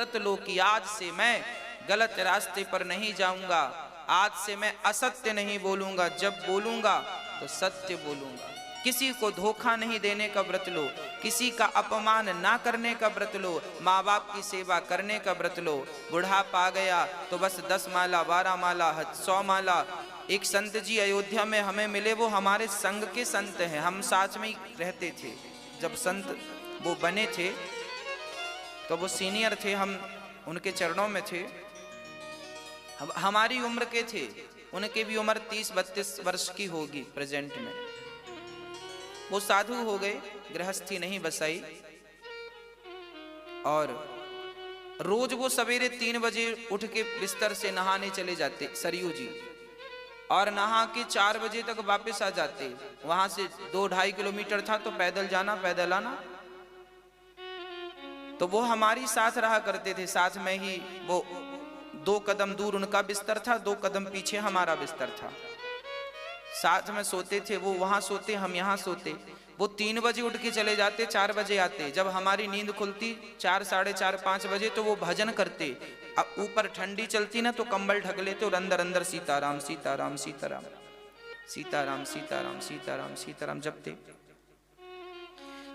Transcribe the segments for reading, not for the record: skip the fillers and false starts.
व्रत लो कि आज से मैं गलत रास्ते पर नहीं जाऊंगा, आज से मैं असत्य नहीं बोलूंगा, जब बोलूंगा तो सत्य बोलूंगा। किसी को धोखा नहीं देने का व्रत लो, किसी का अपमान ना करने का व्रत लो, माँ बाप की सेवा करने का व्रत लो। बुढ़ापा आ गया तो बस 10 माला 12 माला 100 माला। एक संत जी अयोध्या में हमें मिले, वो हमारे संघ के संत हैं, हम साथ में ही रहते थे। जब संत वो बने थे तो वो सीनियर थे, हम उनके चरणों में थे, हमारी उम्र के थे, उनकी भी उम्र 30-32 वर्ष की होगी प्रेजेंट में। वो साधु हो गए, गृहस्थी नहीं बसाई, और रोज वो सवेरे 3 बजे उठ के बिस्तर से नहाने चले जाते सरयू जी, और नहा के 4 बजे तक वापस आ जाते। वहां से 2-2.5 किलोमीटर था, तो पैदल जाना पैदल आना। तो वो हमारी साथ रहा करते थे, साथ में ही वो 2 कदम दूर उनका बिस्तर था, 2 कदम पीछे हमारा बिस्तर था, साथ में सोते थे। वो वहां सोते, हम यहाँ सोते। वो 3 बजे उठ के चले जाते, 4 बजे आते। जब हमारी नींद खुलती 4, 4:30, 5 बजे, तो वो भजन करते। अब ऊपर ठंडी चलती ना, तो कंबल ढक लेते और अंदर अंदर सीताराम सीताराम सीताराम सीताराम सीताराम सीताराम सीताराम जपते।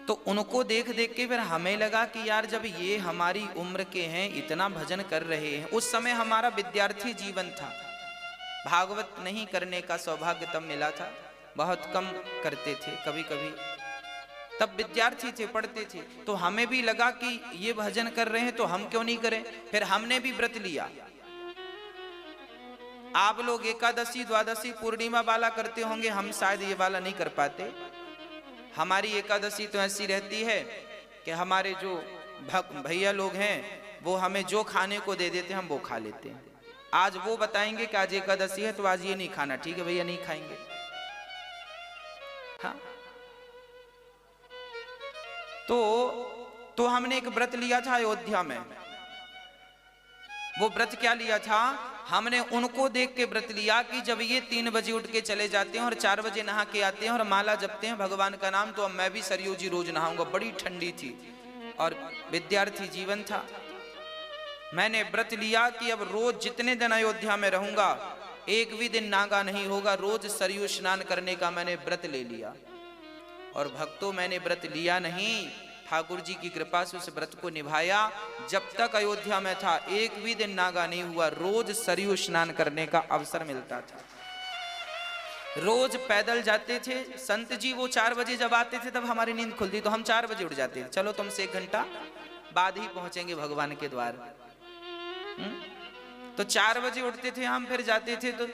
तो उनको देख देख के फिर हमें लगा कि यार, जब ये हमारी उम्र के हैं, इतना भजन कर रहे हैं। उस समय हमारा विद्यार्थी जीवन था, भागवत नहीं करने का सौभाग्य तब मिला था, बहुत कम करते थे कभी कभी, तब विद्यार्थी थे, पढ़ते थे। तो हमें भी लगा कि ये भजन कर रहे हैं तो हम क्यों नहीं करें। फिर हमने भी व्रत लिया। आप लोग एकादशी, द्वादशी, पूर्णिमा वाला करते होंगे, हम शायद ये वाला नहीं कर पाते। हमारी एकादशी तो ऐसी रहती है कि हमारे जो भैया लोग हैं वो हमें जो खाने को दे देते हैं, हम वो खा लेते हैं। आज वो बताएंगे कि आज एकादशी है तो आज ये नहीं खाना, ठीक है भैया, नहीं खाएंगे। हाँ, तो हमने एक व्रत लिया था अयोध्या में। वो व्रत क्या लिया था, हमने उनको देख के व्रत लिया कि जब ये 3 बजे उठ के चले जाते हैं और 4 बजे नहा के आते हैं और माला जपते हैं भगवान का नाम, तो अब मैं भी सरयू जी रोज नहाऊंगा। बड़ी ठंडी थी और विद्यार्थी जीवन था। मैंने व्रत लिया कि अब रोज जितने दिन अयोध्या में रहूंगा, एक भी दिन नागा नहीं होगा, रोज सरयू स्नान करने का मैंने व्रत ले लिया। और भक्तों, मैंने व्रत लिया नहीं, ठाकुर जी की कृपा से उस व्रत को निभाया। जब तक अयोध्या में था, एक भी दिन नागा नहीं हुआ, रोज सरयू स्नान करने का अवसर मिलता था। रोज पैदल जाते थे। संत जी वो 4 बजे जब आते थे तब हमारी नींद खुलती, तो हम 4 बजे उठ जाते थे, चलो तुमसे 1 घंटा बाद ही पहुंचेंगे भगवान के द्वार। तो 4 बजे उठते थे हम, फिर जाते थे तो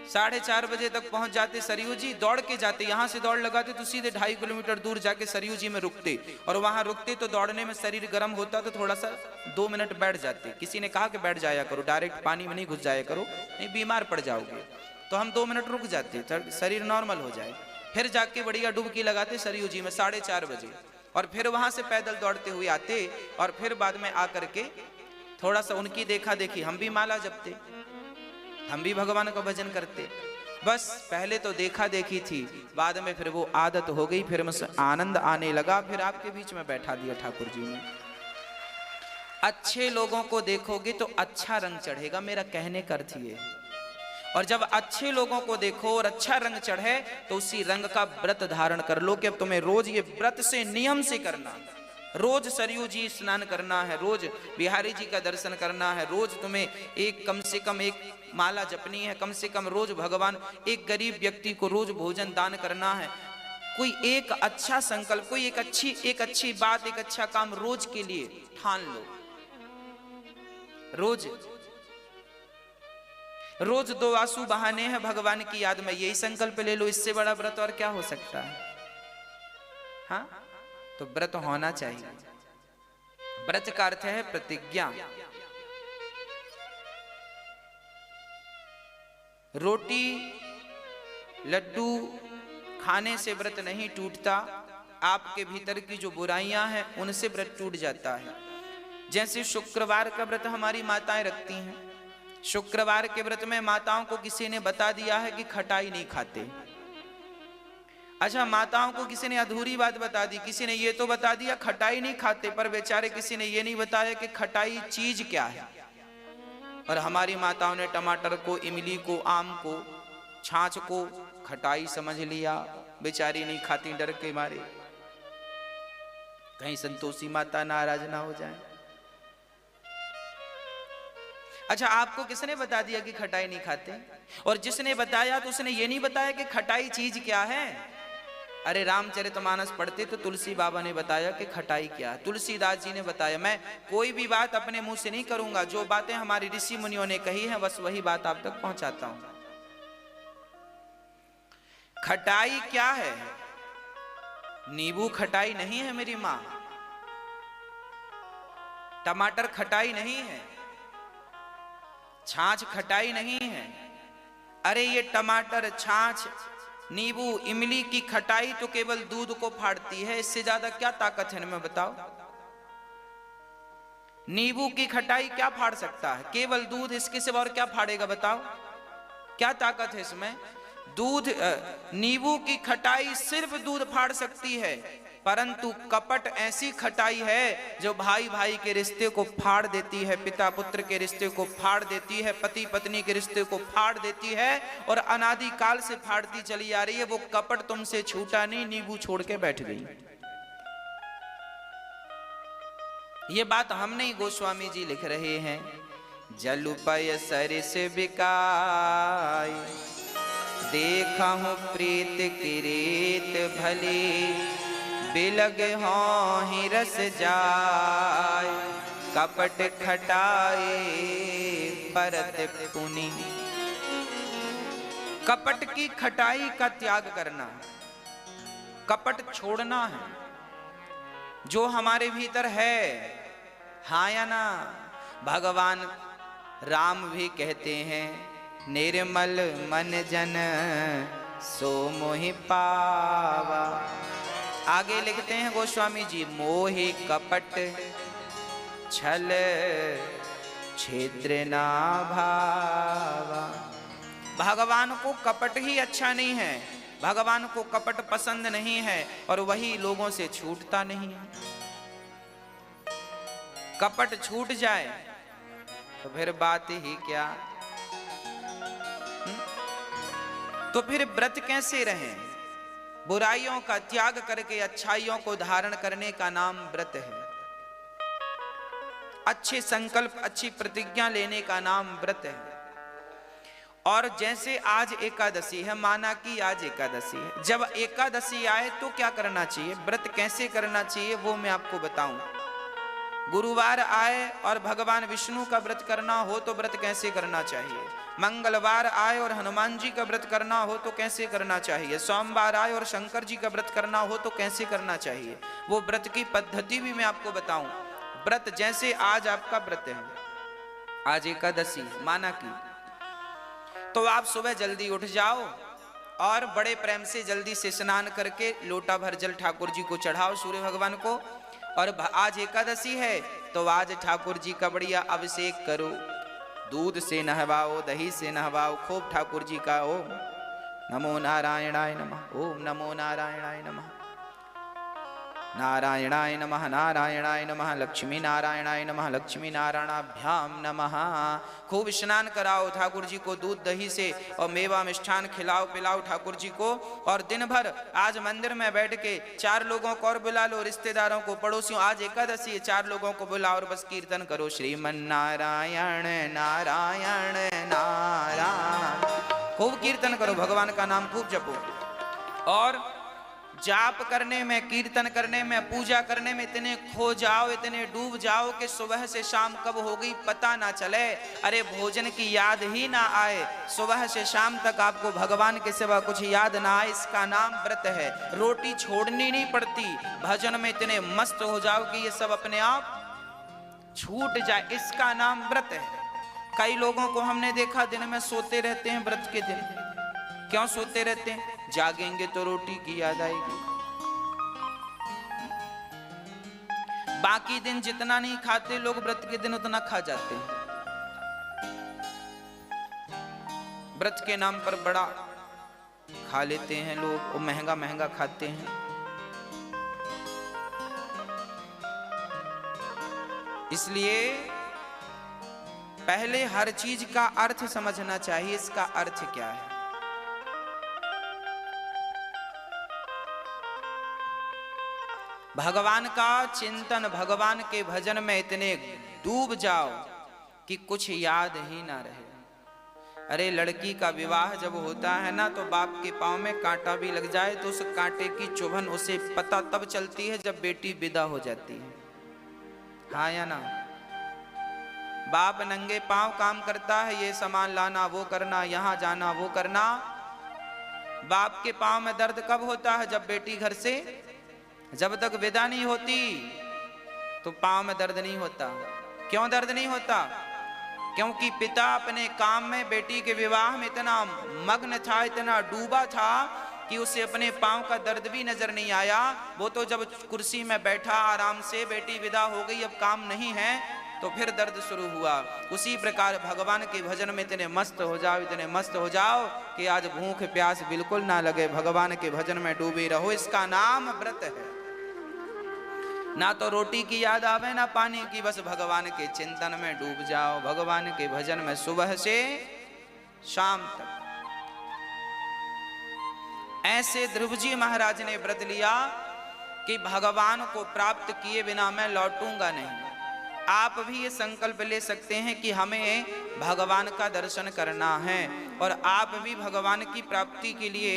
4:30 बजे तक पहुंच जाते सरयू जी। दौड़ के जाते, यहाँ से दौड़ लगाते तो सीधे 2.5 किलोमीटर दूर जाके सरयू जी में रुकते, और वहां रुकते तो दौड़ने में शरीर गर्म होता तो थोड़ा सा 2 मिनट बैठ जाते। किसी ने कहा कि बैठ जाया करो, डायरेक्ट पानी में नहीं घुस जाया करो, नहीं बीमार पड़ जाओगे। तो हम 2 मिनट रुक जाते, शरीर नॉर्मल हो जाए। फिर जाके बढ़िया डुबकी लगाते सरयू जी में 4:30 बजे, और फिर वहां से पैदल दौड़ते हुए आते, और फिर बाद में आकर के थोड़ा सा उनकी देखा देखी हम भी माला जपते, हम भी भगवान का भजन करते। बस पहले तो देखा देखी थी, बाद में फिर वो आदत हो गई, फिर मुझसे आनंद आने लगा। फिर आपके बीच में बैठा दिया ठाकुर जी ने। अच्छे लोगों को देखोगे तो अच्छा रंग चढ़ेगा, मेरा कहने का अर्थ ये। और जब अच्छे लोगों को देखो और अच्छा रंग चढ़े तो उसी रंग का व्रत धारण कर लो कि अब तुम्हें रोज ये व्रत से नियम से करना, रोज सरयू जी स्नान करना है, रोज बिहारी जी का दर्शन करना है, रोज तुम्हें एक कम से कम एक माला जपनी है, कम से कम रोज भगवान, एक गरीब व्यक्ति को रोज भोजन दान करना है। कोई एक अच्छा संकल्प, कोई एक अच्छी बात, एक अच्छा काम रोज के लिए ठान लो। रोज 2 आंसू बहाने हैं भगवान की याद में, यही संकल्प ले लो। इससे बड़ा व्रत और क्या हो सकता है। हाँ, तो व्रत होना चाहिए। व्रत का अर्थ है प्रतिज्ञा। रोटी लड्डू खाने से व्रत नहीं टूटता, आपके भीतर की जो बुराइयां हैं उनसे व्रत टूट जाता है। जैसे शुक्रवार का व्रत हमारी माताएं रखती हैं, शुक्रवार के व्रत में माताओं को किसी ने बता दिया है कि खटाई नहीं खाते, अच्छा, माताओं को किसी ने अधूरी बात बता दी, किसी ने ये तो बता दिया खटाई नहीं खाते, पर बेचारे किसी ने ये नहीं बताया कि खटाई चीज क्या है। और हमारी माताओं ने टमाटर को, इमली को, आम को, छाछ को खटाई समझ लिया, बेचारी नहीं खाती डर के मारे, कहीं संतोषी माता नाराज ना हो जाए। अच्छा, आपको किसने बता दिया कि खटाई नहीं खाते? और जिसने बताया तो उसने ये नहीं बताया कि खटाई चीज क्या है। अरे रामचरितमानस पढ़ते तो तुलसी बाबा ने बताया कि खटाई क्या है, तुलसीदास जी ने बताया। मैं कोई भी बात अपने मुंह से नहीं करूंगा, जो बातें हमारी ऋषि मुनियों ने कही है बस वही बात आप तक पहुंचाता हूं। खटाई क्या है? नींबू खटाई नहीं है मेरी मां, टमाटर खटाई नहीं है, छाछ खटाई नहीं है। अरे ये टमाटर, छाछ, नींबू, इमली की खटाई तो केवल दूध को फाड़ती है, इससे ज्यादा क्या ताकत है इनमें बताओ? नींबू की खटाई क्या फाड़ सकता है? केवल दूध, इसके सिवा और क्या फाड़ेगा बताओ? क्या ताकत है इसमें? दूध, नींबू की खटाई सिर्फ दूध फाड़ सकती है, परंतु कपट ऐसी खटाई है जो भाई भाई के रिश्ते को फाड़ देती है, पिता पुत्र के रिश्ते को फाड़ देती है, पति पत्नी के रिश्ते को फाड़ देती है, और अनादि काल से फाड़ती चली आ रही है। वो कपट तुमसे छूटा नहीं, नींबू छोड़ के बैठ गई। ये बात हम नहीं, गोस्वामी जी लिख रहे हैं। जलुपय सरिस बिकाय, देखा हूं प्रीत किरीत भले, बिलग हों ही रस जाय, कपट खटाए परत पुनि। कपट की खटाई का त्याग करना, कपट छोड़ना है। जो हमारे भीतर है, हाँ या ना? भगवान राम भी कहते हैं, निर्मल मन जन सो मोहि पावा। आगे लिखते हैं गोस्वामी जी, मोहि कपट छल छिद्र ना भावा। भगवान को कपट ही अच्छा नहीं है, भगवान को कपट पसंद नहीं है, और वही लोगों से छूटता नहीं है। कपट छूट जाए तो फिर बात ही क्या? तो फिर व्रत कैसे रहें? बुराइयों का त्याग करके अच्छाइयों को धारण करने का नाम व्रत है। अच्छे संकल्प, अच्छी प्रतिज्ञा लेने का नाम व्रत है। और जैसे आज एकादशी है, माना कि आज एकादशी है, जब एकादशी आए तो क्या करना चाहिए, व्रत कैसे करना चाहिए, वो मैं आपको बताऊं। गुरुवार आए और भगवान विष्णु का व्रत करना हो तो व्रत कैसे करना चाहिए। मंगलवार आए और हनुमान जी का व्रत करना हो तो कैसे करना चाहिए। सोमवार आए और शंकर जी का व्रत करना हो तो कैसे करना चाहिए। वो व्रत की पद्धति भी मैं आपको बताऊं। व्रत जैसे आज आपका व्रत है, आज एकादशी माना की, तो आप सुबह जल्दी उठ जाओ और बड़े प्रेम से जल्दी से स्नान करके लोटा भर जल ठाकुर जी को चढ़ाओ, सूर्य भगवान को। और आज एकादशी है तो आज ठाकुर जी का बढ़िया अभिषेक करो, दूध से नहवाओ, दही से नहवाओ, खूब ठाकुर जी का ओम नमो नारायणाय नमः, ओम नमो नारायणाय नमः, नारायणाय नमः, नारायणाय नमः, लक्ष्मी नारायणाय नमः, लक्ष्मी नारायणाभ्याम नमः। खूब स्नान कराओ ठाकुर जी को दूध दही से, और मेवा मिष्ठान खिलाओ पिलाओ ठाकुर जी को। और दिन भर आज मंदिर में बैठ के 4 लोगों को और बुला लो, रिश्तेदारों को, पड़ोसियों, आज एकादशी है, 4 लोगों को बुलाओ और बस कीर्तन करो, श्रीमन नारायण नारायण नारायण। खूब कीर्तन करो, भगवान का नाम खूब जपो। और जाप करने में, कीर्तन करने में, पूजा करने में इतने खो जाओ, इतने डूब जाओ कि सुबह से शाम कब हो गई पता ना चले। अरे भोजन की याद ही ना आए, सुबह से शाम तक आपको भगवान के सिवा कुछ याद ना आए, इसका नाम व्रत है। रोटी छोड़नी नहीं पड़ती, भजन में इतने मस्त हो जाओ कि ये सब अपने आप छूट जाए, इसका नाम व्रत है। कई लोगों को हमने देखा दिन में सोते रहते हैं व्रत के दिन। क्यों सोते रहते हैं? जागेंगे तो रोटी की याद आएगी। बाकी दिन जितना नहीं खाते लोग, व्रत के दिन उतना खा जाते हैं। व्रत के नाम पर बड़ा खा लेते हैं लोग, वो महंगा महंगा खाते हैं। इसलिए पहले हर चीज का अर्थ समझना चाहिए, इसका अर्थ क्या है। भगवान का चिंतन, भगवान के भजन में इतने डूब जाओ कि कुछ याद ही ना रहे। अरे लड़की का विवाह जब होता है ना, तो बाप के पांव में कांटा भी लग जाए तो उस कांटे की चुभन उसे पता तब चलती है जब बेटी विदा हो जाती है। हाँ या ना? बाप नंगे पांव काम करता है, ये सामान लाना, वो करना, यहाँ जाना, वो करना। बाप के पांव में दर्द कब होता है? जब बेटी घर से जब तक विदा नहीं होती तो पांव में दर्द नहीं होता। क्यों दर्द नहीं होता? क्योंकि पिता अपने काम में, बेटी के विवाह में इतना मग्न था, इतना डूबा था कि उसे अपने पांव का दर्द भी नजर नहीं आया। वो तो जब कुर्सी में बैठा आराम से, बेटी विदा हो गई, अब काम नहीं है, तो फिर दर्द शुरू हुआ। उसी प्रकार भगवान के भजन में इतने मस्त हो जाओ, इतने मस्त हो जाओ कि आज भूख प्यास बिल्कुल ना लगे, भगवान के भजन में डूबे रहो। इसका नाम व्रत है। ना तो रोटी की याद आवे ना पानी की, बस भगवान के चिंतन में डूब जाओ, भगवान के भजन में सुबह से शाम तक। ऐसे ध्रुव जी महाराज ने व्रत लिया कि भगवान को प्राप्त किए बिना मैं लौटूंगा नहीं। आप भी ये संकल्प ले सकते हैं कि हमें भगवान का दर्शन करना है, और आप भी भगवान की प्राप्ति के लिए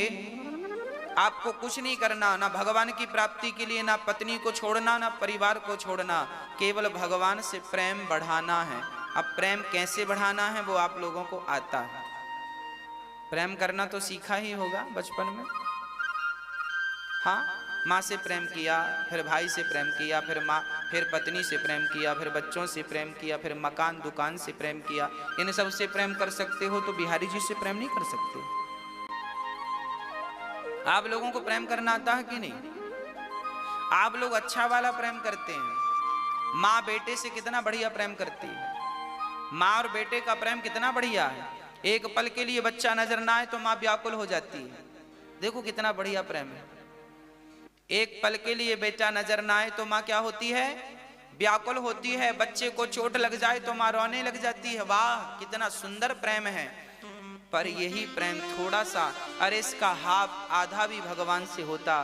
आपको कुछ नहीं करना, ना भगवान की प्राप्ति के लिए ना पत्नी को छोड़ना, ना परिवार को छोड़ना, केवल भगवान से प्रेम बढ़ाना है। अब प्रेम कैसे बढ़ाना है वो आप लोगों को आता है। प्रेम करना तो सीखा ही होगा बचपन में। हाँ, माँ से प्रेम किया, फिर भाई से प्रेम किया, फिर माँ, फिर पत्नी से प्रेम किया, फिर बच्चों से प्रेम किया, फिर मकान दुकान से प्रेम किया। इन सब से प्रेम कर सकते हो तो बिहारी जी से प्रेम नहीं कर सकते। आप लोगों को प्रेम करना आता है कि नहीं? आप लोग अच्छा वाला प्रेम करते हैं। माँ बेटे से कितना बढ़िया प्रेम करती है। माँ और बेटे का प्रेम कितना बढ़िया है। एक पल के लिए बच्चा नजर ना आए तो माँ व्याकुल हो जाती है। देखो कितना बढ़िया प्रेम है। एक पल के लिए बेटा नजर ना आए तो माँ क्या होती है? व्याकुल होती है। बच्चे को चोट लग जाए तो माँ रोने लग जाती है। वाह कितना सुंदर प्रेम है। पर यही प्रेम थोड़ा सा, अरे इसका हाफ आधा भी भगवान से होता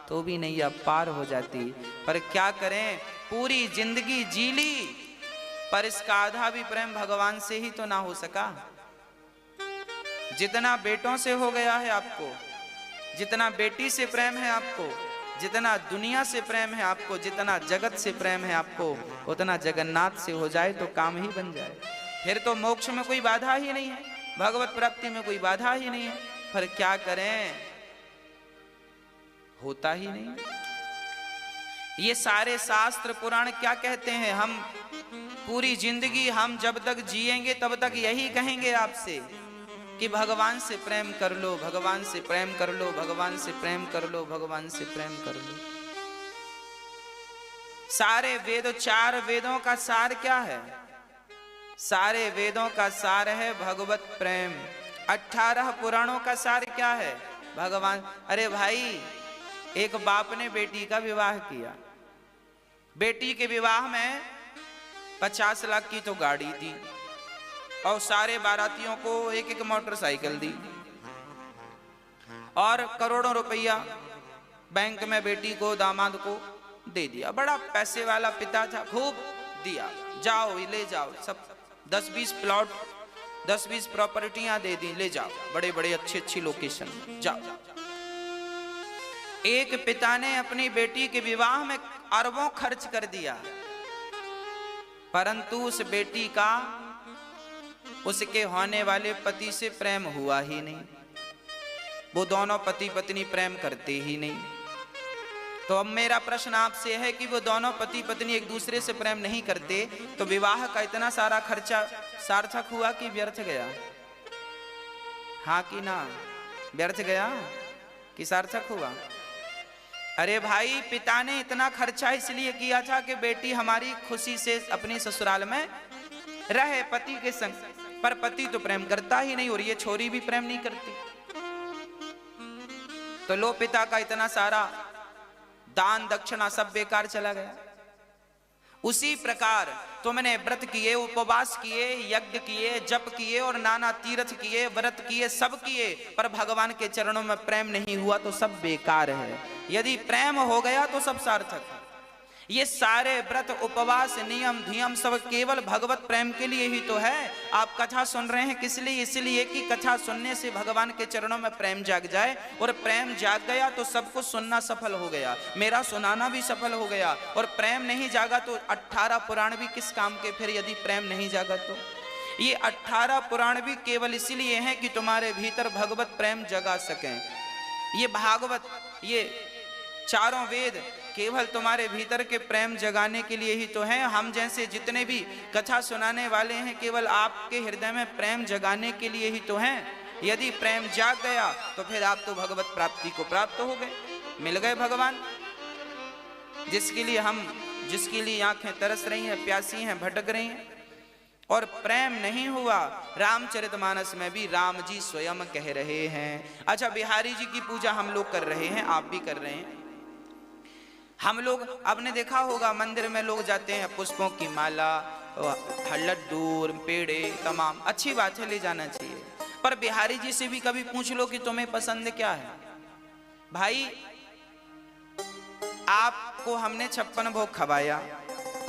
तो भी नैया पार हो जाती। पर क्या करें, पूरी जिंदगी जी ली पर इसका आधा भी प्रेम भगवान से ही तो ना हो सका। जितना बेटों से हो गया है आपको, जितना बेटी से प्रेम है आपको, जितना दुनिया से प्रेम है आपको, जितना जगत से प्रेम है आपको, उतना जगन्नाथ से हो जाए तो काम ही बन जाए। फिर तो मोक्ष में कोई बाधा ही नहीं है, भगवत प्राप्ति में कोई बाधा ही नहीं है। पर क्या करें, होता ही नहीं। ये सारे शास्त्र पुराण क्या कहते हैं? हम पूरी जिंदगी हम जब तक जिएंगे तब तक यही कहेंगे आपसे कि भगवान से प्रेम कर लो, भगवान से प्रेम कर लो, भगवान से प्रेम कर लो, भगवान से प्रेम कर लो। सारे वेद, 4 वेदों का सार क्या है? सारे वेदों का सार है भगवत प्रेम। 18 पुराणों का सार क्या है? भगवान। अरे भाई, एक बाप ने बेटी का विवाह किया, बेटी के विवाह में 50 लाख की तो गाड़ी दी और सारे बारातियों को एक एक मोटरसाइकिल दी और करोड़ों रुपया बैंक में बेटी को, दामाद को दे दिया। बड़ा पैसे वाला पिता था, खूब दिया, जाओ ले जाओ, सब 10-20 प्लॉट, 10-20 प्रॉपर्टियां दे दी, ले जाओ, बड़े बड़े अच्छी लोकेशन जाओ। एक पिता ने अपनी बेटी के विवाह में अरबों खर्च कर दिया, परंतु उस बेटी का उसके होने वाले पति से प्रेम हुआ ही नहीं। वो दोनों पति पत्नी प्रेम करते ही नहीं। तो अब मेरा प्रश्न आपसे है कि वो दोनों पति पत्नी एक दूसरे से प्रेम नहीं करते तो विवाह का इतना सारा खर्चा सार्थक हुआ कि व्यर्थ गया? हाँ कि ना? व्यर्थ गया कि सार्थक हुआ? अरे भाई, पिता ने इतना खर्चा इसलिए किया था कि बेटी हमारी खुशी से अपनी ससुराल में रहे पति के संग, पर पति तो प्रेम करता ही नहीं और ये छोरी भी प्रेम नहीं करती। तो लो पिता का इतना सारा दान दक्षिणा सब बेकार चला गया। उसी प्रकार तुमने व्रत किए, उपवास किए, यज्ञ किए, जप किए और नाना तीर्थ किए, व्रत किए, सब किए, पर भगवान के चरणों में प्रेम नहीं हुआ तो सब बेकार है। यदि प्रेम हो गया तो सब सार्थक है। ये सारे व्रत उपवास नियम धियम सब केवल भगवत प्रेम के लिए ही तो है। आप कथा सुन रहे हैं किस लिए? इसलिए कि कथा सुनने से भगवान के चरणों में प्रेम जाग जाए, और प्रेम जाग गया तो सब कुछ सुनना सफल हो गया, मेरा सुनाना भी सफल हो गया। और प्रेम नहीं जागा तो 18 पुराण भी किस काम के फिर, यदि प्रेम नहीं जागा तो। ये 18 पुराण भी केवल इसलिए हैं कि तुम्हारे भीतर भगवत प्रेम जगा सकें। ये भागवत, ये चारों वेद केवल तुम्हारे भीतर के प्रेम जगाने के लिए ही तो हैं। हम जैसे जितने भी कथा सुनाने वाले हैं केवल आपके हृदय में प्रेम जगाने के लिए ही तो हैं। यदि प्रेम जाग गया तो फिर आप तो भगवत प्राप्ति को प्राप्त हो गए, मिल गए भगवान। जिसके लिए आंखें तरस रही हैं, प्यासी हैं, भटक रही हैं, और प्रेम नहीं हुआ। रामचरितमानस में भी राम जी स्वयं कह रहे हैं। अच्छा, बिहारी जी की पूजा हम लोग कर रहे हैं, आप भी कर रहे हैं। हम लोग, आपने देखा होगा मंदिर में लोग जाते हैं, पुष्पों की माला, लड्डू, पेड़े, तमाम अच्छी बात है, ले जाना चाहिए। पर बिहारी जी से भी कभी पूछ लो कि तुम्हें पसंद क्या है। भाई, आपको हमने 56 भोग खवाया,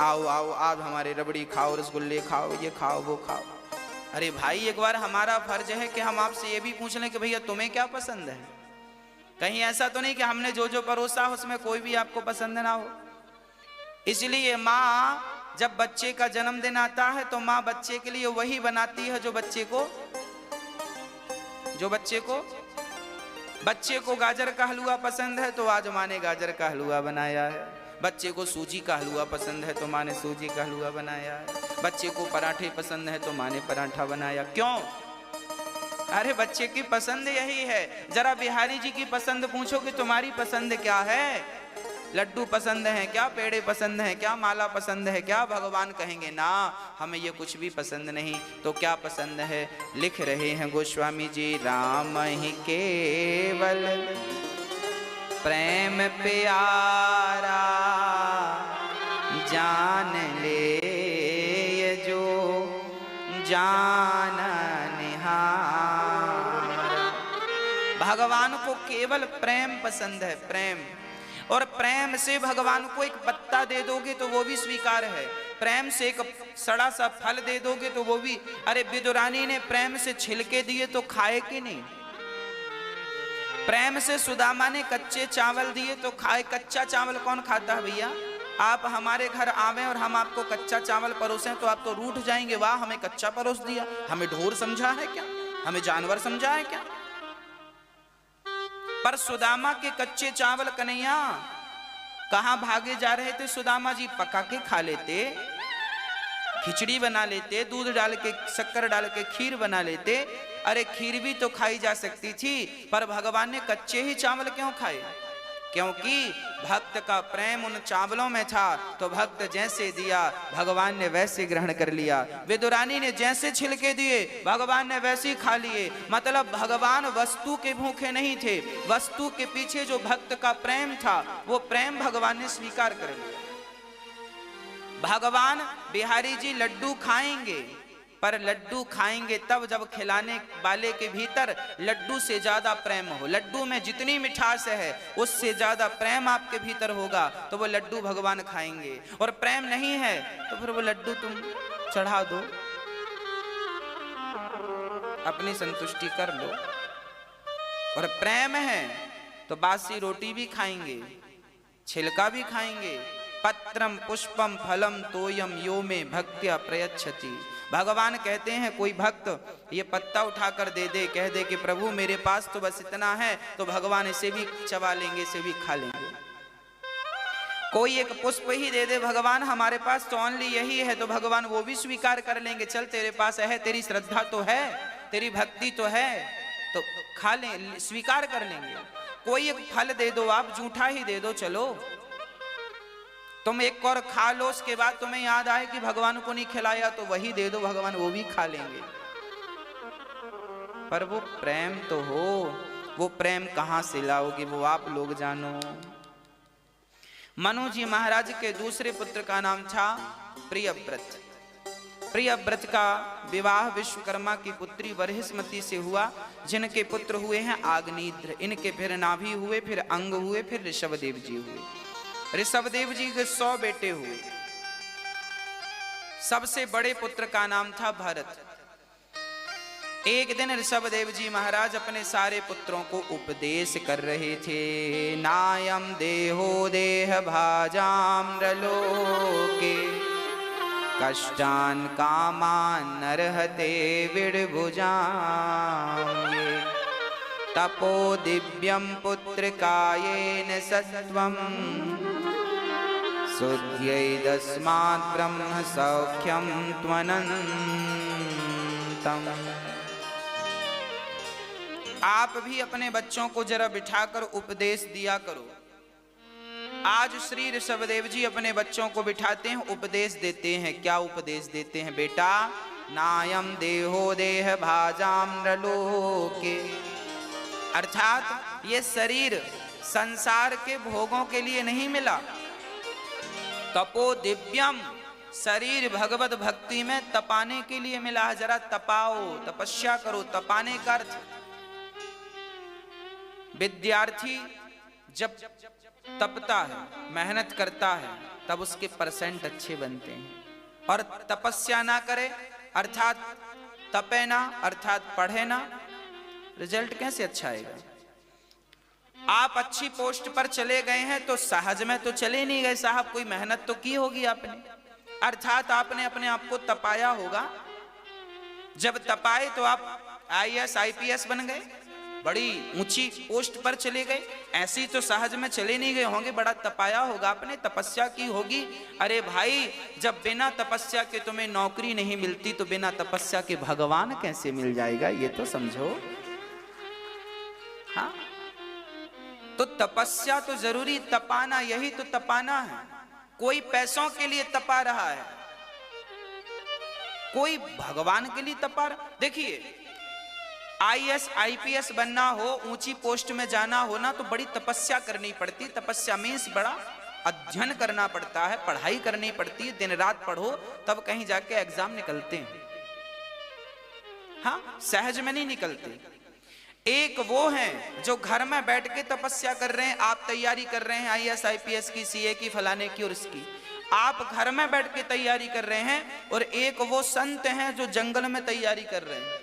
आओ आओ आप हमारे रबड़ी खाओ, रसगुल्ले खाओ, ये खाओ वो खाओ। अरे भाई, एक बार हमारा फर्ज है कि हम आपसे ये भी पूछ लें कि भैया तुम्हें क्या पसंद है। कहीं ऐसा तो नहीं कि हमने जो जो परोसा उसमें कोई भी आपको पसंद ना हो। इसलिए माँ जब बच्चे का जन्मदिन आता है तो माँ बच्चे के लिए वही बनाती है जो बच्चे को गाजर का हलवा पसंद है तो आज माँ ने गाजर का हलवा बनाया है। बच्चे को सूजी का हलवा पसंद है तो माँ ने सूजी का हलवा बनाया है। बच्चे को पराठे पसंद है तो माँ ने पराठा बनाया। क्यों? अरे बच्चे की पसंद यही है। जरा बिहारी जी की पसंद पूछो कि तुम्हारी पसंद क्या है। लड्डू पसंद है क्या, पेड़े पसंद है क्या, माला पसंद है क्या? भगवान कहेंगे ना, हमें ये कुछ भी पसंद नहीं। तो क्या पसंद है? लिख रहे हैं गोस्वामी जी, राम ही केवल प्रेम प्यारा, जान ले ये जो जान भगवान को केवल प्रेम पसंद है, प्रेम। और प्रेम से भगवान को एक पत्ता दे दोगे तो वो भी स्वीकार है। प्रेम से एक सड़ा सा फल दे दोगे तो वो भी। अरे विदुरानी ने प्रेम से छिलके दिए तो खाए कि नहीं? प्रेम से सुदामा ने कच्चे चावल दिए तो खाए। कच्चा चावल कौन खाता है भैया? आप हमारे घर आवे और हम आपको कच्चा चावल परोसें तो आप तो रूठ जाएंगे, वाह हमें कच्चा परोस दिया, हमें ढोर समझा है क्या, हमें जानवर समझा है क्या? पर सुदामा के कच्चे चावल कन्हैया कहां भागे जा रहे थे? सुदामा जी पका के खा लेते, खिचड़ी बना लेते, दूध डाल के शक्कर डाल के खीर बना लेते। अरे खीर भी तो खाई जा सकती थी, पर भगवान ने कच्चे ही चावल क्यों खाए? क्योंकि भक्त का प्रेम उन चावलों में था। तो भक्त जैसे दिया भगवान ने वैसे ग्रहण कर लिया। विदुरानी ने जैसे छिलके दिए भगवान ने वैसे ही खा लिए। मतलब भगवान वस्तु के भूखे नहीं थे, वस्तु के पीछे जो भक्त का प्रेम था वो प्रेम भगवान ने स्वीकार कर लिया। भगवान बिहारी जी लड्डू खाएंगे, पर लड्डू खाएंगे तब जब खिलाने वाले के भीतर लड्डू से ज्यादा प्रेम हो। लड्डू में जितनी मिठास है उससे ज्यादा प्रेम आपके भीतर होगा तो वो लड्डू भगवान खाएंगे। और प्रेम नहीं है तो फिर वो लड्डू तुम चढ़ा दो, अपनी संतुष्टि कर लो। और प्रेम है तो बासी रोटी भी खाएंगे, छिलका भी खाएंगे। पत्रम पुष्पम फलम तोयम यो में भक्त्या प्रयच्छति। भगवान कहते हैं कोई भक्त ये पत्ता उठाकर दे दे, कह दे कि प्रभु मेरे पास तो बस इतना है, तो भगवान इसे भी चबा लेंगे, इसे भी खा लेंगे। कोई एक पुष्प ही दे दे, भगवान हमारे पास तो ओनली यही है, तो भगवान वो भी स्वीकार कर लेंगे। चल तेरे पास है, तेरी श्रद्धा तो है, तेरी भक्ति तो है, तो खा ले, स्वीकार कर लेंगे। कोई एक फल दे दो, आप जूठा ही दे दो, चलो तुम एक और खा लो, उसके बाद तुम्हें याद आए कि भगवान को नहीं खिलाया तो वही दे दो, भगवान वो भी खा लेंगे। पर वो प्रेम तो हो। वो प्रेम कहां से लाओगे, वो आप लोग जानो। मनु जी महाराज के दूसरे पुत्र का नाम था प्रियव्रत। प्रियव्रत का विवाह विश्वकर्मा की पुत्री बरहिस्मती से हुआ, जिनके पुत्र हुए हैं आग्नेत्र। इनके फिर नाभि हुए, फिर अंग हुए, फिर ऋषभदेव जी हुए। ऋषभदेव जी के 100 बेटे हुए। सबसे बड़े पुत्र का नाम था भरत। एक दिन ऋषभदेव जी महाराज अपने सारे पुत्रों को उपदेश कर रहे थे। नायम देहो देह भाजाम्रलोके कष्टान कामान नरहते विड़भुजां। तपो दिव्यम पुत्र कायेन सत्वम शुद्ध्यैदस्मात् ब्रह्म सौख्यम त्वनन्तम्। आप भी अपने बच्चों को जरा बिठाकर उपदेश दिया करो। आज श्री ऋषभदेव जी अपने बच्चों को बिठाते हैं, उपदेश देते हैं। क्या उपदेश देते हैं? बेटा, नायम देहो देह भाजाम्रलोके, अर्थात ये शरीर संसार के भोगों के लिए नहीं मिला। तपो दिव्यम, शरीर भगवत भक्ति में तपाने के लिए मिला है। जरा तपाओ, तपस्या करो। तपाने का अर्थ, विद्यार्थी जब तपता है, मेहनत करता है, तब उसके परसेंट अच्छे बनते हैं। और तपस्या ना करे अर्थात तपे ना, अर्थात पढ़े ना, रिजल्ट कैसे अच्छा आएगा? आप अच्छी पोस्ट पर चले गए हैं तो सहज में तो चले नहीं गए साहब, कोई मेहनत तो की होगी आपने, अर्थात आपने अपने आप को तपाया होगा। जब तपाए तो आप IAS IPS बन गए, बड़ी ऊंची पोस्ट पर चले गए। ऐसी तो सहज में चले नहीं गए होंगे, बड़ा तपाया होगा आपने, तपस्या की होगी। अरे भाई, जब बिना तपस्या के तुम्हें नौकरी नहीं मिलती तो बिना तपस्या के भगवान कैसे मिल जाएगा, ये तो समझो। हाँ, तो तपस्या तो जरूरी, तपाना, यही तो तपाना है। कोई पैसों के लिए तपा रहा है, कोई भगवान के लिए तपा रहा। देखिए, IAS IPS बनना हो, ऊंची पोस्ट में जाना हो ना, तो बड़ी तपस्या करनी पड़ती। तपस्या मीन्स बड़ा अध्ययन करना पड़ता है, पढ़ाई करनी पड़ती है, दिन रात पढ़ो तब कहीं जाके एग्जाम निकलते हैं। हाँ, सहज में नहीं निकलते। एक वो हैं जो घर में बैठ के तपस्या कर रहे हैं, आप तैयारी कर रहे हैं IAS IPS की, CA की, फलाने की और इसकी, आप घर में बैठ के तैयारी कर रहे हैं। और एक वो संत हैं जो जंगल में तैयारी कर रहे हैं।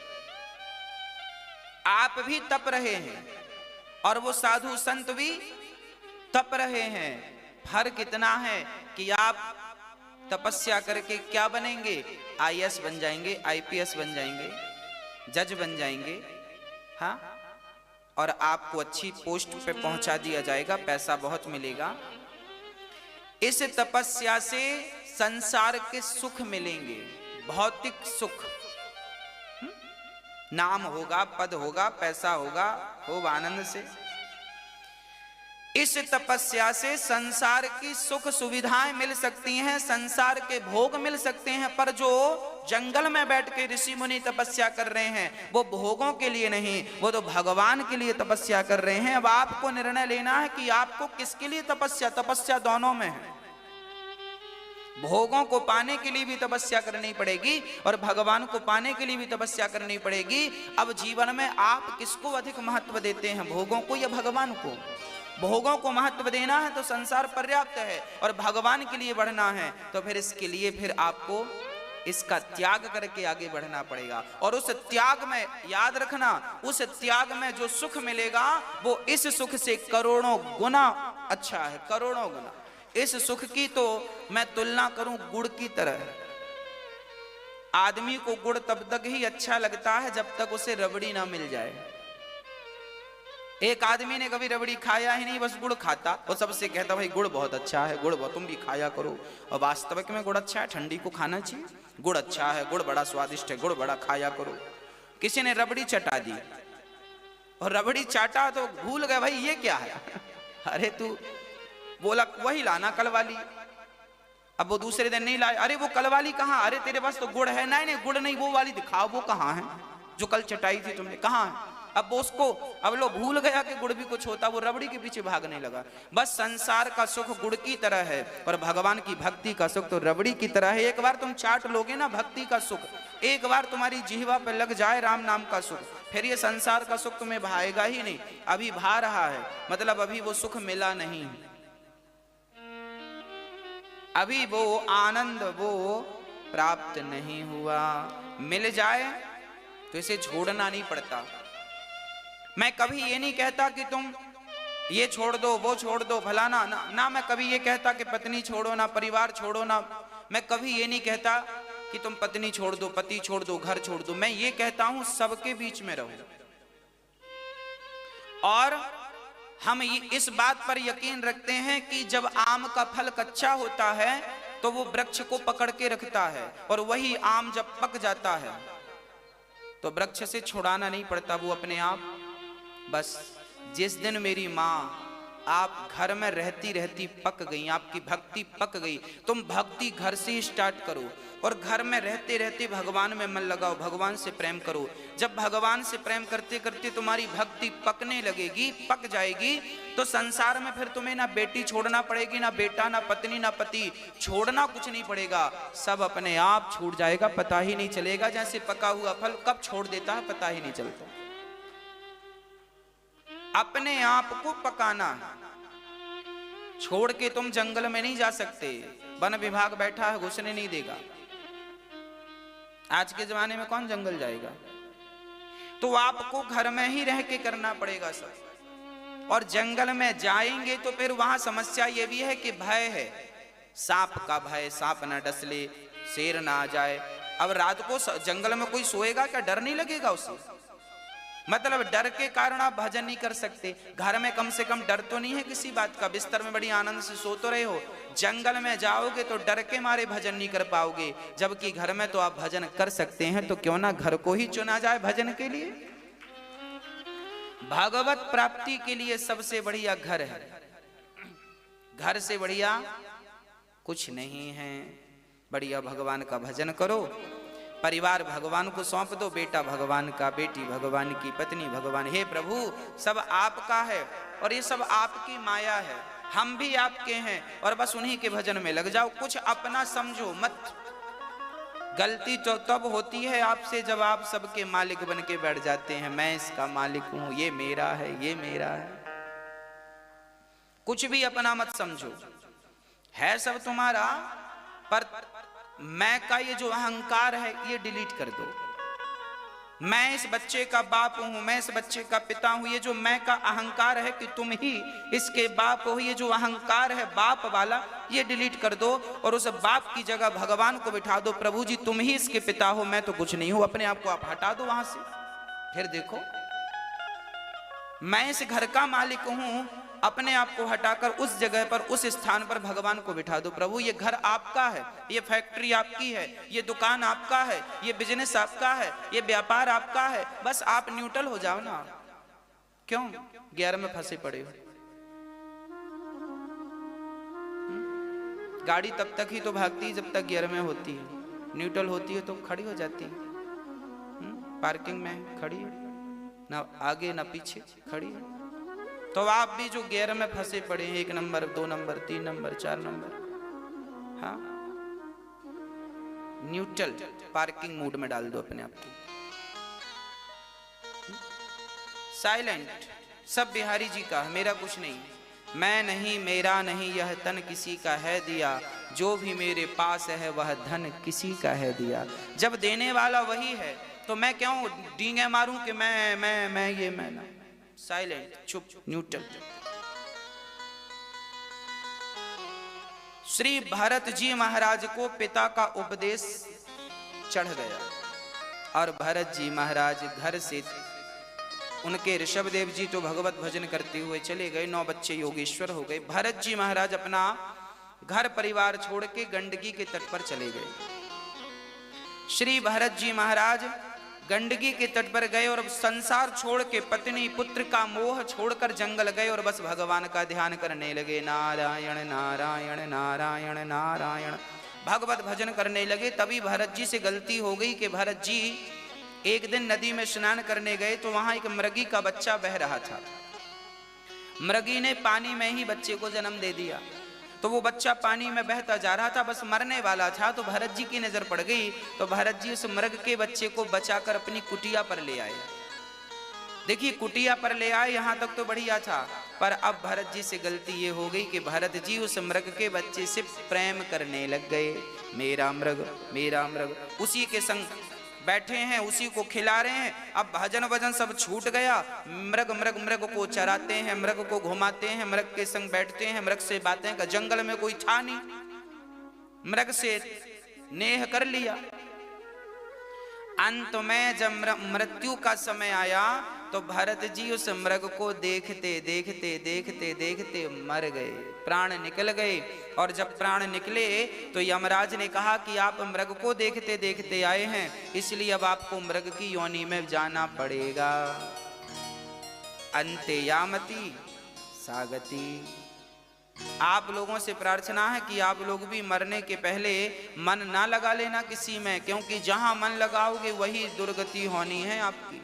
आप भी तप रहे हैं और वो साधु संत भी तप रहे हैं। फर्क इतना है कि आप तपस्या करके क्या बनेंगे? IAS बन जाएंगे, IPS बन जाएंगे, जज बन जाएंगे। हाँ, और आपको अच्छी पोस्ट पे पहुंचा दिया जाएगा, पैसा बहुत मिलेगा। इस तपस्या से संसार के सुख मिलेंगे, भौतिक सुख, नाम होगा, पद होगा, पैसा होगा, खूब आनंद से। इस तपस्या से संसार की सुख सुविधाएं मिल सकती हैं, संसार के भोग मिल सकते हैं। पर जो जंगल में बैठ के ऋषि मुनि तपस्या कर रहे हैं, वो भोगों के लिए नहीं, वो तो भगवान के लिए तपस्या कर रहे हैं। अब आपको निर्णय लेना है कि आपको किसके लिए तपस्या। तपस्या दोनों में है, भोगों को पाने के लिए भी तपस्या करनी पड़ेगी और भगवान को पाने के लिए भी तपस्या करनी पड़ेगी। अब जीवन में आप किसको अधिक महत्व देते हैं, भोगों को या भगवान को? भोगों को महत्व देना है तो संसार पर्याप्त है, और भगवान के लिए बढ़ना है तो फिर इसके लिए फिर आपको इसका त्याग करके आगे बढ़ना पड़ेगा। और उस त्याग में याद रखना, उस त्याग में जो सुख मिलेगा वो इस सुख से करोड़ों गुना अच्छा है, करोड़ों गुना। इस सुख की तो मैं तुलना करूं गुड़ की तरह। आदमी को गुड़ तब तक ही अच्छा लगता है जब तक उसे रबड़ी ना मिल जाए। एक आदमी ने कभी रबड़ी खाया ही नहीं, बस गुड़ खाता, वो सबसे कहता भाई गुड़ बहुत अच्छा है, गुड़ बहुत, तुम भी खाया करो। और वास्तविक में गुड़ अच्छा है, ठंडी को खाना चाहिए। गुड़ अच्छा है, गुड़ बड़ा स्वादिष्ट है, गुड़ बड़ा खाया करो। किसी ने रबड़ी चटा दी और रबड़ी चाटा तो भूल गए भाई ये क्या है। अरे तू बोला वही लाना कल वाली, अब वो दूसरे दिन नहीं लाए। अरे वो कल वाली कहाँ? अरे तेरे पास तो गुड़ है। नहीं नहीं गुड़ नहीं, वो वाली दिखाओ, वो कहाँ है जो कल चटाई थी तुमने, कहाँ है? अब वो उसको अब लो भूल गया कि गुड़ भी कुछ होता, वो रबड़ी के पीछे भागने लगा। बस संसार का सुख गुड़ की तरह है और भगवान की भक्ति का सुख तो रबड़ी की तरह है। एक बार तुम चाट लोगे ना भक्ति का सुख, एक बार तुम्हारी जिह्वा पे लग जाए राम नाम का सुख, फिर ये संसार का सुख तुम्हें भाएगा ही नहीं। अभी भा रहा है मतलब अभी वो सुख मिला नहीं, अभी वो आनंद वो प्राप्त नहीं हुआ। मिल जाए तो इसे छोड़ना नहीं पड़ता। मैं कभी ये नहीं कहता कि तुम ये छोड़ दो वो छोड़ दो फलाना ना, मैं कभी ये कहता कि पत्नी छोड़ो ना, परिवार छोड़ो ना। मैं कभी ये नहीं कहता कि तुम पत्नी छोड़ दो, पति छोड़ दो, घर छोड़ दो। मैं ये कहता हूं सबके बीच में रहो। और हम इस बात पर यकीन रखते हैं कि जब आम का फल कच्चा होता है तो वो वृक्ष को पकड़ के रखता है, और वही आम जब पक जाता है तो वृक्ष से छुड़ाना नहीं पड़ता, वो अपने आप। बस जिस दिन मेरी माँ आप घर में रहती रहती पक गई, आपकी भक्ति पक गई, तुम भक्ति घर से ही स्टार्ट करो और घर में रहते रहते भगवान में मन लगाओ, भगवान से प्रेम करो। जब भगवान से प्रेम करते करते तुम्हारी भक्ति पकने लगेगी, पक जाएगी, तो संसार में फिर तुम्हें ना बेटी छोड़ना पड़ेगी, ना बेटा, ना पत्नी, ना पति, छोड़ना कुछ नहीं पड़ेगा, सब अपने आप छूट जाएगा, पता ही नहीं चलेगा। जैसे पका हुआ फल कब छोड़ देता है पता ही नहीं चलता। अपने आप को पकाना है, छोड़ के तुम जंगल में नहीं जा सकते, वन विभाग बैठा है घुसने नहीं देगा। आज के जमाने में कौन जंगल जाएगा? तो आपको घर में ही रह के करना पड़ेगा सब। और जंगल में जाएंगे तो फिर वहां समस्या ये भी है कि भय है, सांप का भय, सांप ना डस ले, शेर ना आ जाए। अब रात को जंगल में कोई सोएगा क्या? डर नहीं लगेगा उसे? मतलब डर के कारण आप भजन नहीं कर सकते। घर में कम से कम डर तो नहीं है किसी बात का, बिस्तर में बड़ी आनंद से सो तो रहे हो। जंगल में जाओगे तो डर के मारे भजन नहीं कर पाओगे, जबकि घर में तो आप भजन कर सकते हैं। तो क्यों ना घर को ही चुना जाए भजन के लिए। भागवत प्राप्ति के लिए सबसे बढ़िया घर है, घर से बढ़िया कुछ नहीं है। बढ़िया भगवान का भजन करो, परिवार भगवान को सौंप दो, बेटा भगवान का, बेटी भगवान की, पत्नी भगवान। हे प्रभु सब आपका है और ये सब आपकी माया है, हम भी आपके हैं, और बस उन्हीं के भजन में लग जाओ। कुछ अपना समझो मत। गलती तो तब होती है आपसे जब आप सबके मालिक बन के बैठ जाते हैं। मैं इसका मालिक हूं, ये मेरा है, ये मेरा है। कुछ भी अपना मत समझो, है सब तुम्हारा, पर मैं का ये जो अहंकार है ये डिलीट कर दो। मैं इस बच्चे का बाप हूं, मैं इस बच्चे का पिता हूं, ये जो मैं का अहंकार है कि तुम ही इसके बाप हो, ये जो अहंकार है बाप वाला, ये डिलीट कर दो और उस बाप की जगह भगवान को बिठा दो। प्रभु जी तुम ही इसके पिता हो, मैं तो कुछ नहीं हूं। अपने आप को आप हटा दो वहां से, फिर देखो मैं इस घर का मालिक हूं। अपने आप को हटाकर उस जगह पर, उस स्थान पर भगवान को बिठा दो। प्रभु ये घर आपका है, ये फैक्ट्री आपकी है, ये दुकान आपका है, ये बिजनेस आपका है, ये व्यापार आपका है। बस आप न्यूट्रल हो जाओ ना। क्यों गियर में फंसे पड़े हो? गाड़ी तब तक ही तो भागती है जब तक गियर में होती है, न्यूट्रल होती है तो खड़ी हो जाती है। पार्किंग में खड़ी है ना, आगे ना पीछे खड़ी है। तो आप भी जो गियर में फंसे पड़े हैं, 1 नंबर 2 नंबर 3 नंबर 4 नंबर, हाँ न्यूट्रल पार्किंग मोड में डाल दो अपने आप को, साइलेंट। सब बिहारी जी का, मेरा कुछ नहीं। मैं नहीं, मेरा नहीं, यह तन किसी का है दिया, जो भी मेरे पास है वह धन किसी का है दिया। जब देने वाला वही है तो मैं क्यों डींगे मारूं कि मैं ये मैं ना। साइलेंट, चुप, न्यूट्रल। श्री भरत जी महाराज को पिता का उपदेश चढ़ गया और भरत जी महाराज घर से, उनके ऋषभदेव जी तो भगवत भजन करते हुए चले गए, 9 बच्चे योगेश्वर हो गए। भरत जी महाराज अपना घर परिवार छोड़ के गंडकी के तट पर चले गए। श्री भरत जी महाराज गंडकी के तट पर गए और संसार छोड़ के, पत्नी पुत्र का मोह छोड़कर जंगल गए और बस भगवान का ध्यान करने लगे। नारायण नारायण नारायण नारायण, भगवत भजन करने लगे। तभी भरत जी से गलती हो गई कि भरत जी एक दिन नदी में स्नान करने गए तो वहां एक मृगी का बच्चा बह रहा था। मृगी ने पानी में ही बच्चे को जन्म दे दिया। तो वो बच्चा पानी में बहता जा रहा था, बस मरने वाला था। तो भरत जी की नजर पड़ गई, तो भरत जी उस मृग के बच्चे को बचाकर अपनी कुटिया पर ले आए। देखिए, कुटिया पर ले आए, यहां तक तो बढ़िया था। पर अब भरत जी से गलती ये हो गई कि भरत जी उस मृग के बच्चे से प्रेम करने लग गए। मेरा मृग, मेरा मृग, उसी के संग बैठे हैं, उसी को खिला रहे हैं। अब भजन वजन सब छूट गया। मृग मृग मृग को चराते हैं, मृग को घुमाते हैं, मृग के संग बैठते हैं, मृग से बातें कर। जंगल में कोई था नहीं, मृग से नेह कर लिया। अंत में जब मृत्यु का समय आया तो भरत जी उस मृग को देखते देखते देखते देखते मर गए, प्राण निकल गए। और जब प्राण निकले तो यमराज ने कहा कि आप मृग को देखते देखते आए हैं, इसलिए अब आपको मृग की योनि में जाना पड़ेगा। अंते यामति सागति। आप लोगों से प्रार्थना है कि आप लोग भी मरने के पहले मन ना लगा लेना किसी में, क्योंकि जहां मन लगाओगे वही दुर्गति होनी है आपकी।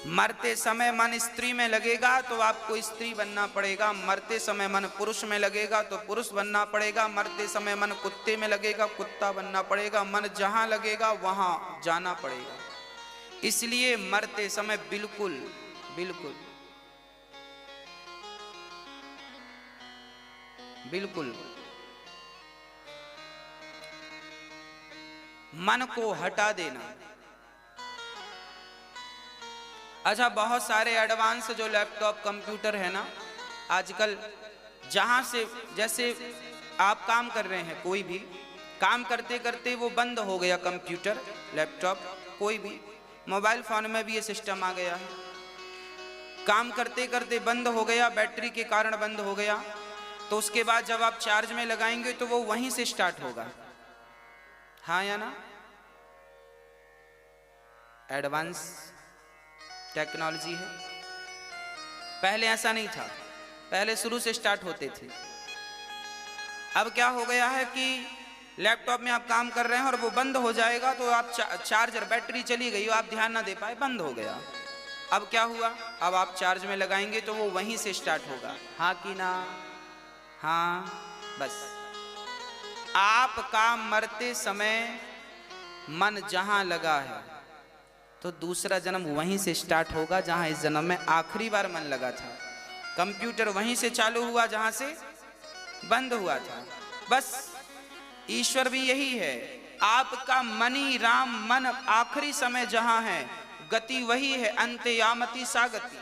मरते समय मन स्त्री में लगेगा तो आपको स्त्री बनना पड़ेगा, मरते समय मन पुरुष में लगेगा तो पुरुष बनना पड़ेगा, मरते समय मन कुत्ते में लगेगा कुत्ता बनना पड़ेगा, मन जहां लगेगा वहां जाना पड़ेगा। इसलिए मरते समय बिल्कुल बिल्कुल बिल्कुल मन को हटा देना। अच्छा, बहुत सारे एडवांस जो लैपटॉप कंप्यूटर है ना आजकल, जहां से जैसे आप काम कर रहे हैं, कोई भी काम करते करते वो बंद हो गया, कंप्यूटर लैपटॉप कोई भी, मोबाइल फोन में भी ये सिस्टम आ गया है। काम करते करते बंद हो गया, बैटरी के कारण बंद हो गया, तो उसके बाद जब आप चार्ज में लगाएंगे तो वो वहीं से स्टार्ट होगा। हाँ या ना? एडवांस टेक्नोलॉजी है। पहले ऐसा नहीं था, पहले शुरू से स्टार्ट होते थे। अब क्या हो गया है कि लैपटॉप में आप काम कर रहे हैं और वो बंद हो जाएगा तो आप चार्जर बैटरी चली गई, आप ध्यान ना दे पाए, बंद हो गया। अब क्या हुआ, अब आप चार्ज में लगाएंगे तो वो वहीं से स्टार्ट होगा। हाँ कि ना? हाँ। बस आपका मरते समय मन जहां लगा है तो दूसरा जन्म वहीं से स्टार्ट होगा जहां इस जन्म में आखिरी बार मन लगा था। कंप्यूटर वहीं से चालू हुआ जहां से बंद हुआ था। बस ईश्वर भी यही है, आपका मनी राम मन आखिरी समय जहां है, गति वही है, अंते यामति सागति।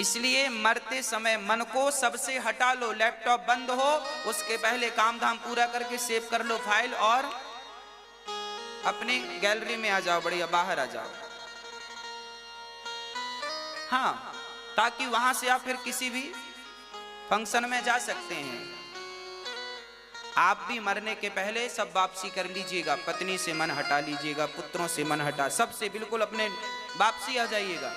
इसलिए मरते समय मन को सबसे हटा लो। लैपटॉप बंद हो उसके पहले काम धाम पूरा करके सेव कर लो फाइल और अपनी गैलरी में आ जाओ, बढ़िया बाहर आ जाओ। हाँ, ताकि वहां से आप फिर किसी भी फंक्शन में जा सकते हैं। आप भी मरने के पहले सब वापसी कर लीजिएगा, पत्नी से मन हटा लीजिएगा, पुत्रों से मन हटा, सबसे बिल्कुल अपने वापसी आ जाइएगा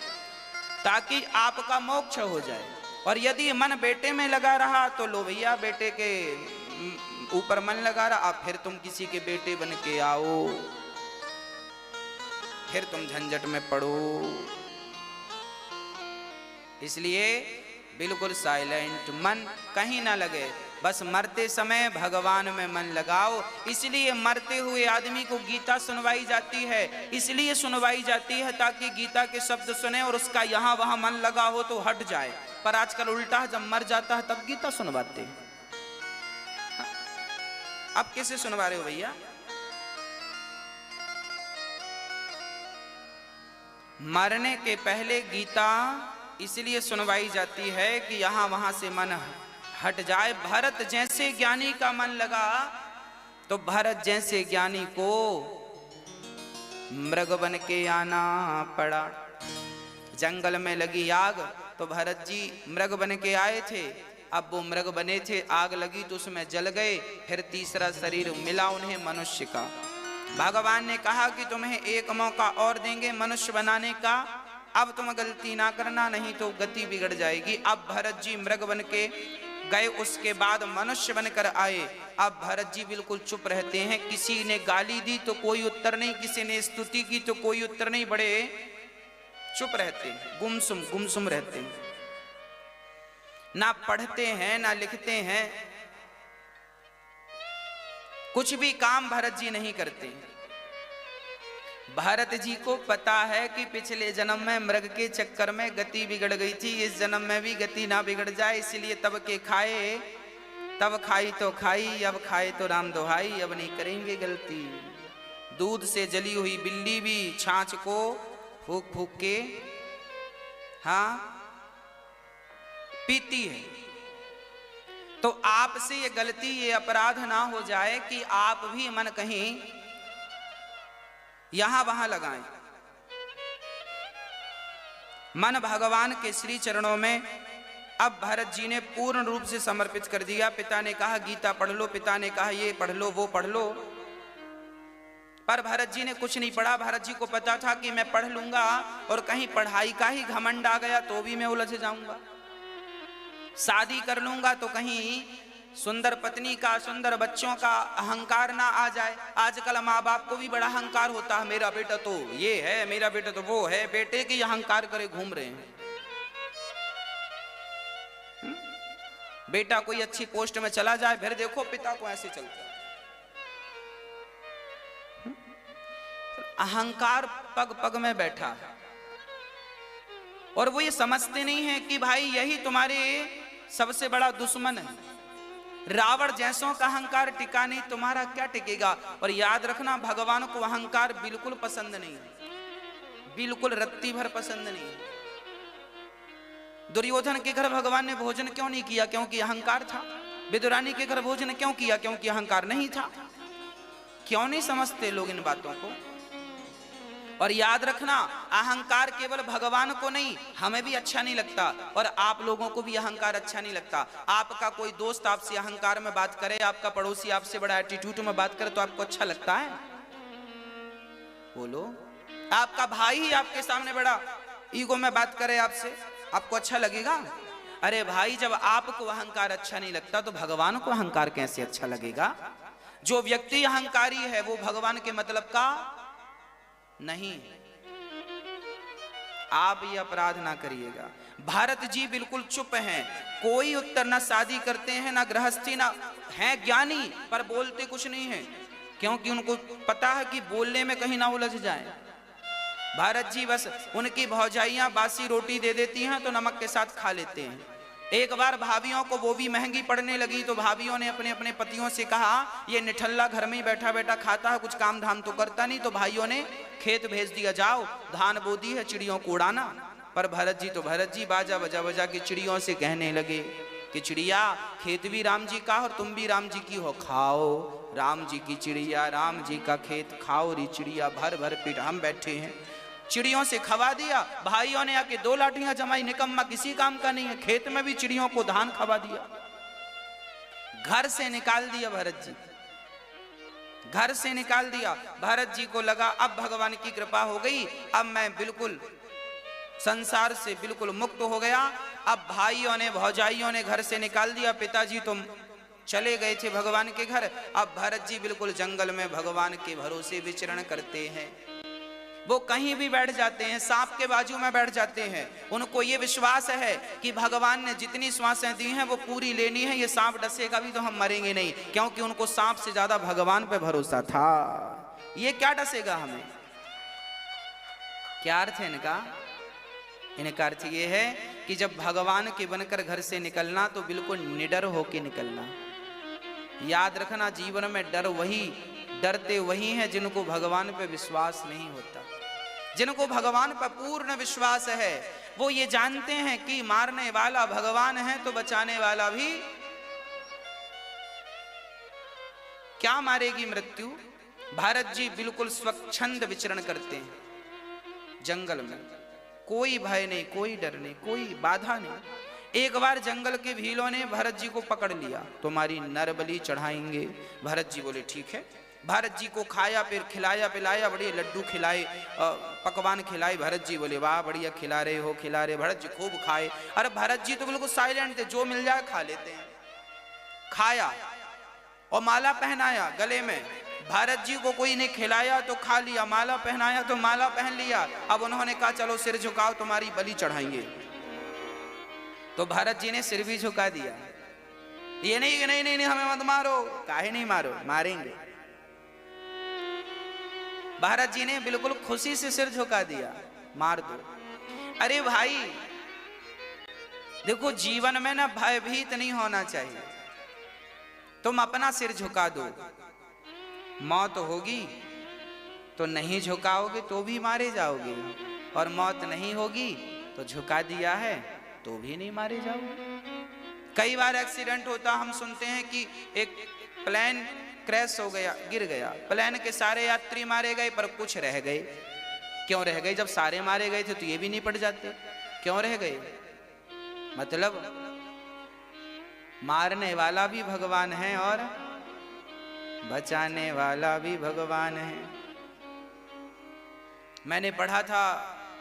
ताकि आपका मोक्ष हो जाए। और यदि मन बेटे में लगा रहा तो लो भैया, बेटे के ऊपर मन लगा रहा, आप फिर तुम किसी के बेटे बन के आओ, फिर तुम झंझट में पड़ो। इसलिए बिल्कुल साइलेंट, मन कहीं ना लगे, बस मरते समय भगवान में मन लगाओ। इसलिए मरते हुए आदमी को गीता सुनवाई जाती है, इसलिए सुनवाई जाती है ताकि गीता के शब्द सुने और उसका यहाँ वहां मन लगा हो तो हट जाए। पर आजकल उल्टा है, जब मर जाता है तब गीता सुनवाते हैं। अब कैसे सुनवा रहे हो भैया? मरने के पहले गीता इसलिए सुनवाई जाती है कि यहां वहां से मन हट जाए। भरत जैसे ज्ञानी का मन लगा तो भरत जैसे ज्ञानी को मृग बन के आना पड़ा। जंगल में लगी आग तो भरत जी मृग बन के आए थे। अब वो मृग बने थे, आग लगी तो उसमें जल गए, फिर तीसरा शरीर मिला उन्हें मनुष्य का। भगवान ने कहा कि तुम्हें एक मौका और देंगे मनुष्य बनाने का, अब तुम गलती ना करना नहीं तो गति बिगड़ जाएगी। अब भरत जी मृग बन के गए, उसके बाद मनुष्य बनकर आए। अब भरत जी बिल्कुल चुप रहते हैं। किसी ने गाली दी तो कोई उत्तर नहीं, किसी ने स्तुति की तो कोई उत्तर नहीं, बड़े चुप रहते हैं, गुमसुम रहते हैं। ना पढ़ते हैं ना लिखते हैं, कुछ भी काम भरत जी नहीं करते। भरत जी को पता है कि पिछले जन्म में मृग के चक्कर में गति बिगड़ गई थी, इस जन्म में भी गति ना बिगड़ जाए, इसलिए तब के खाए, तब खाई तो खाई, अब खाए तो राम दुहाई, अब नहीं करेंगे गलती। दूध से जली हुई बिल्ली भी छाछ को फूक फूक के पीती है। तो आपसे ये गलती, ये अपराध ना हो जाए कि आप भी मन कहीं यहां वहां लगाएं। मन भगवान के श्री चरणों में अब भरत जी ने पूर्ण रूप से समर्पित कर दिया। पिता ने कहा गीता पढ़ लो, पिता ने कहा ये पढ़ लो, वो पढ़ लो, पर भरत जी ने कुछ नहीं पढ़ा। भरत जी को पता था कि मैं पढ़ लूंगा और कहीं पढ़ाई का ही घमंड आ गया तो भी मैं उलझ जाऊंगा, शादी कर लूंगा तो कहीं सुंदर पत्नी का, सुंदर बच्चों का अहंकार ना आ जाए। आजकल माँ बाप को भी बड़ा अहंकार होता है, मेरा बेटा तो ये है, मेरा बेटा तो वो है, बेटे के अहंकार करे घूम रहे हैं। बेटा कोई अच्छी पोस्ट में चला जाए, फिर देखो पिता को ऐसे चलता है। अहंकार पग पग में बैठा है और वो ये समझते नहीं है कि भाई यही तुम्हारे सबसे बड़ा दुश्मन है। रावण जैसों का अहंकार टिका नहीं, तुम्हारा क्या टिकेगा। और याद रखना भगवान को अहंकार बिल्कुल पसंद नहीं है, बिल्कुल रत्ती भर पसंद नहीं है। दुर्योधन के घर भगवान ने भोजन क्यों नहीं किया? क्योंकि अहंकार था। विदुरानी के घर भोजन क्यों किया? क्योंकि अहंकार नहीं था। क्यों नहीं समझते लोग इन बातों को? और याद रखना अहंकार केवल भगवान को नहीं, हमें भी अच्छा नहीं लगता और आप लोगों को भी अहंकार अच्छा नहीं लगता। आपका कोई दोस्त आपसे अहंकार में बात करे, आपका पड़ोसी आपसे बड़ा एटीट्यूड में बात करे तो आपको अच्छा लगता है? बोलो। आपका भाई ही आपके सामने बड़ा ईगो में बात करे आपसे, आपको अच्छा लगेगा? अरे भाई, जब आपको अहंकार अच्छा नहीं लगता तो भगवान को अहंकार कैसे अच्छा लगेगा? जो व्यक्ति अहंकारी है वो भगवान के मतलब का नहीं। आप ये अपराध ना करिएगा। भारत जी बिल्कुल चुप हैं, कोई उत्तर ना शादी करते हैं ना गृहस्थी, ना हैं ज्ञानी पर बोलते कुछ नहीं है, क्योंकि उनको पता है कि बोलने में कहीं ना उलझ जाए। भारत जी बस उनकी भौजाइयां बासी रोटी दे देती हैं तो नमक के साथ खा लेते हैं। एक बार भाभियों को वो भी महंगी पड़ने लगी तो भाभियों ने अपने अपने पतियों से कहा ये निठल्ला घर में ही बैठा बैठा खाता है, कुछ काम धाम तो करता नहीं। तो भाइयों ने खेत भेज दिया, जाओ धान बो दी है, चिड़ियों को उड़ाना। पर भरत जी बाजा बजा बजा के चिड़ियों से कहने लगे कि चिड़िया, खेत भी राम जी का और तुम भी राम जी की हो, खाओ राम जी की चिड़िया, राम जी का खेत खाओ री चिड़िया। भर भर पेट हम बैठे हैं, चिड़ियों से खवा दिया। भाइयों ने आके 2 लाठियां जमाई, निकम्मा किसी काम का नहीं है, खेत में भी चिड़ियों को धान खवा दिया। घर से निकाल दिया भरत जी, घर से निकाल दिया। भरत जी को लगा अब भगवान की कृपा हो गई, अब मैं बिल्कुल संसार से बिल्कुल मुक्त हो गया। अब भाइयों ने भौजाइयों ने घर से निकाल दिया। पिताजी तुम चले गए थे भगवान के घर, अब भरत जी बिल्कुल जंगल में भगवान के भरोसे विचरण करते हैं। वो कहीं भी बैठ जाते हैं, सांप के बाजू में बैठ जाते हैं। उनको ये विश्वास है कि भगवान ने जितनी श्वासें दी हैं वो पूरी लेनी है, ये सांप डसेगा भी तो हम मरेंगे नहीं, क्योंकि उनको सांप से ज्यादा भगवान पे भरोसा था। ये क्या डसेगा हमें? क्या अर्थ है इनका? इनका अर्थ ये है कि जब भगवान के बनकर घर से निकलना तो बिल्कुल निडर होके निकलना। याद रखना जीवन में डरते वही हैं जिनको भगवान पे विश्वास नहीं होता। जिनको भगवान पर पूर्ण विश्वास है वो ये जानते हैं कि मारने वाला भगवान है तो बचाने वाला भी। क्या मारेगी मृत्यु? भारत जी बिल्कुल स्वच्छंद विचरण करते हैं जंगल में, कोई भय नहीं, कोई डर नहीं, कोई बाधा नहीं। एक बार जंगल के भीलों ने भरत जी को पकड़ लिया, तुम्हारी नर बलि चढ़ाएंगे। भरत जी बोले ठीक है। भरत जी को खाया, फिर खिलाया पिलाया, बढ़िया लड्डू खिलाए, पकवान खिलाए। भरत जी बोले वाह बढ़िया खिला रहे हो, खिला रहे। भरत जी खूब खाए। अरे भरत जी तो बिल्कुल साइलेंट थे, जो मिल जाए खा लेते हैं। खाया और माला पहनाया गले में। भारत जी को कोई ने खिलाया तो खा लिया, माला पहनाया तो माला पहन लिया। अब उन्होंने कहा चलो सिर झुकाओ, तुम्हारी बलि चढ़ाएंगे। तो भारत जी ने सिर भी झुका दिया। ये नहीं कि नहीं नहीं नहीं हमें मत मारो, काहे नहीं मारो, मारेंगे। भारत जी ने बिल्कुल खुशी से सिर झुका दिया, मार दो। अरे भाई देखो, जीवन में ना भयभीत नहीं होना चाहिए। तुम अपना सिर झुका दो, मौत होगी तो नहीं झुकाओगे तो भी मारे जाओगे, और मौत नहीं होगी तो झुका दिया है तो भी नहीं मारे जाओगे। कई बार एक्सीडेंट होता, हम सुनते हैं कि एक प्लेन क्रैश हो गया, गिर गया, प्लेन के सारे यात्री मारे गए पर कुछ रह गए। क्यों रह गए? जब सारे मारे गए थे तो ये भी नहीं पड़ जाते, क्यों रह गए? मतलब मारने वाला भी भगवान है और बचाने वाला भी भगवान है। मैंने पढ़ा था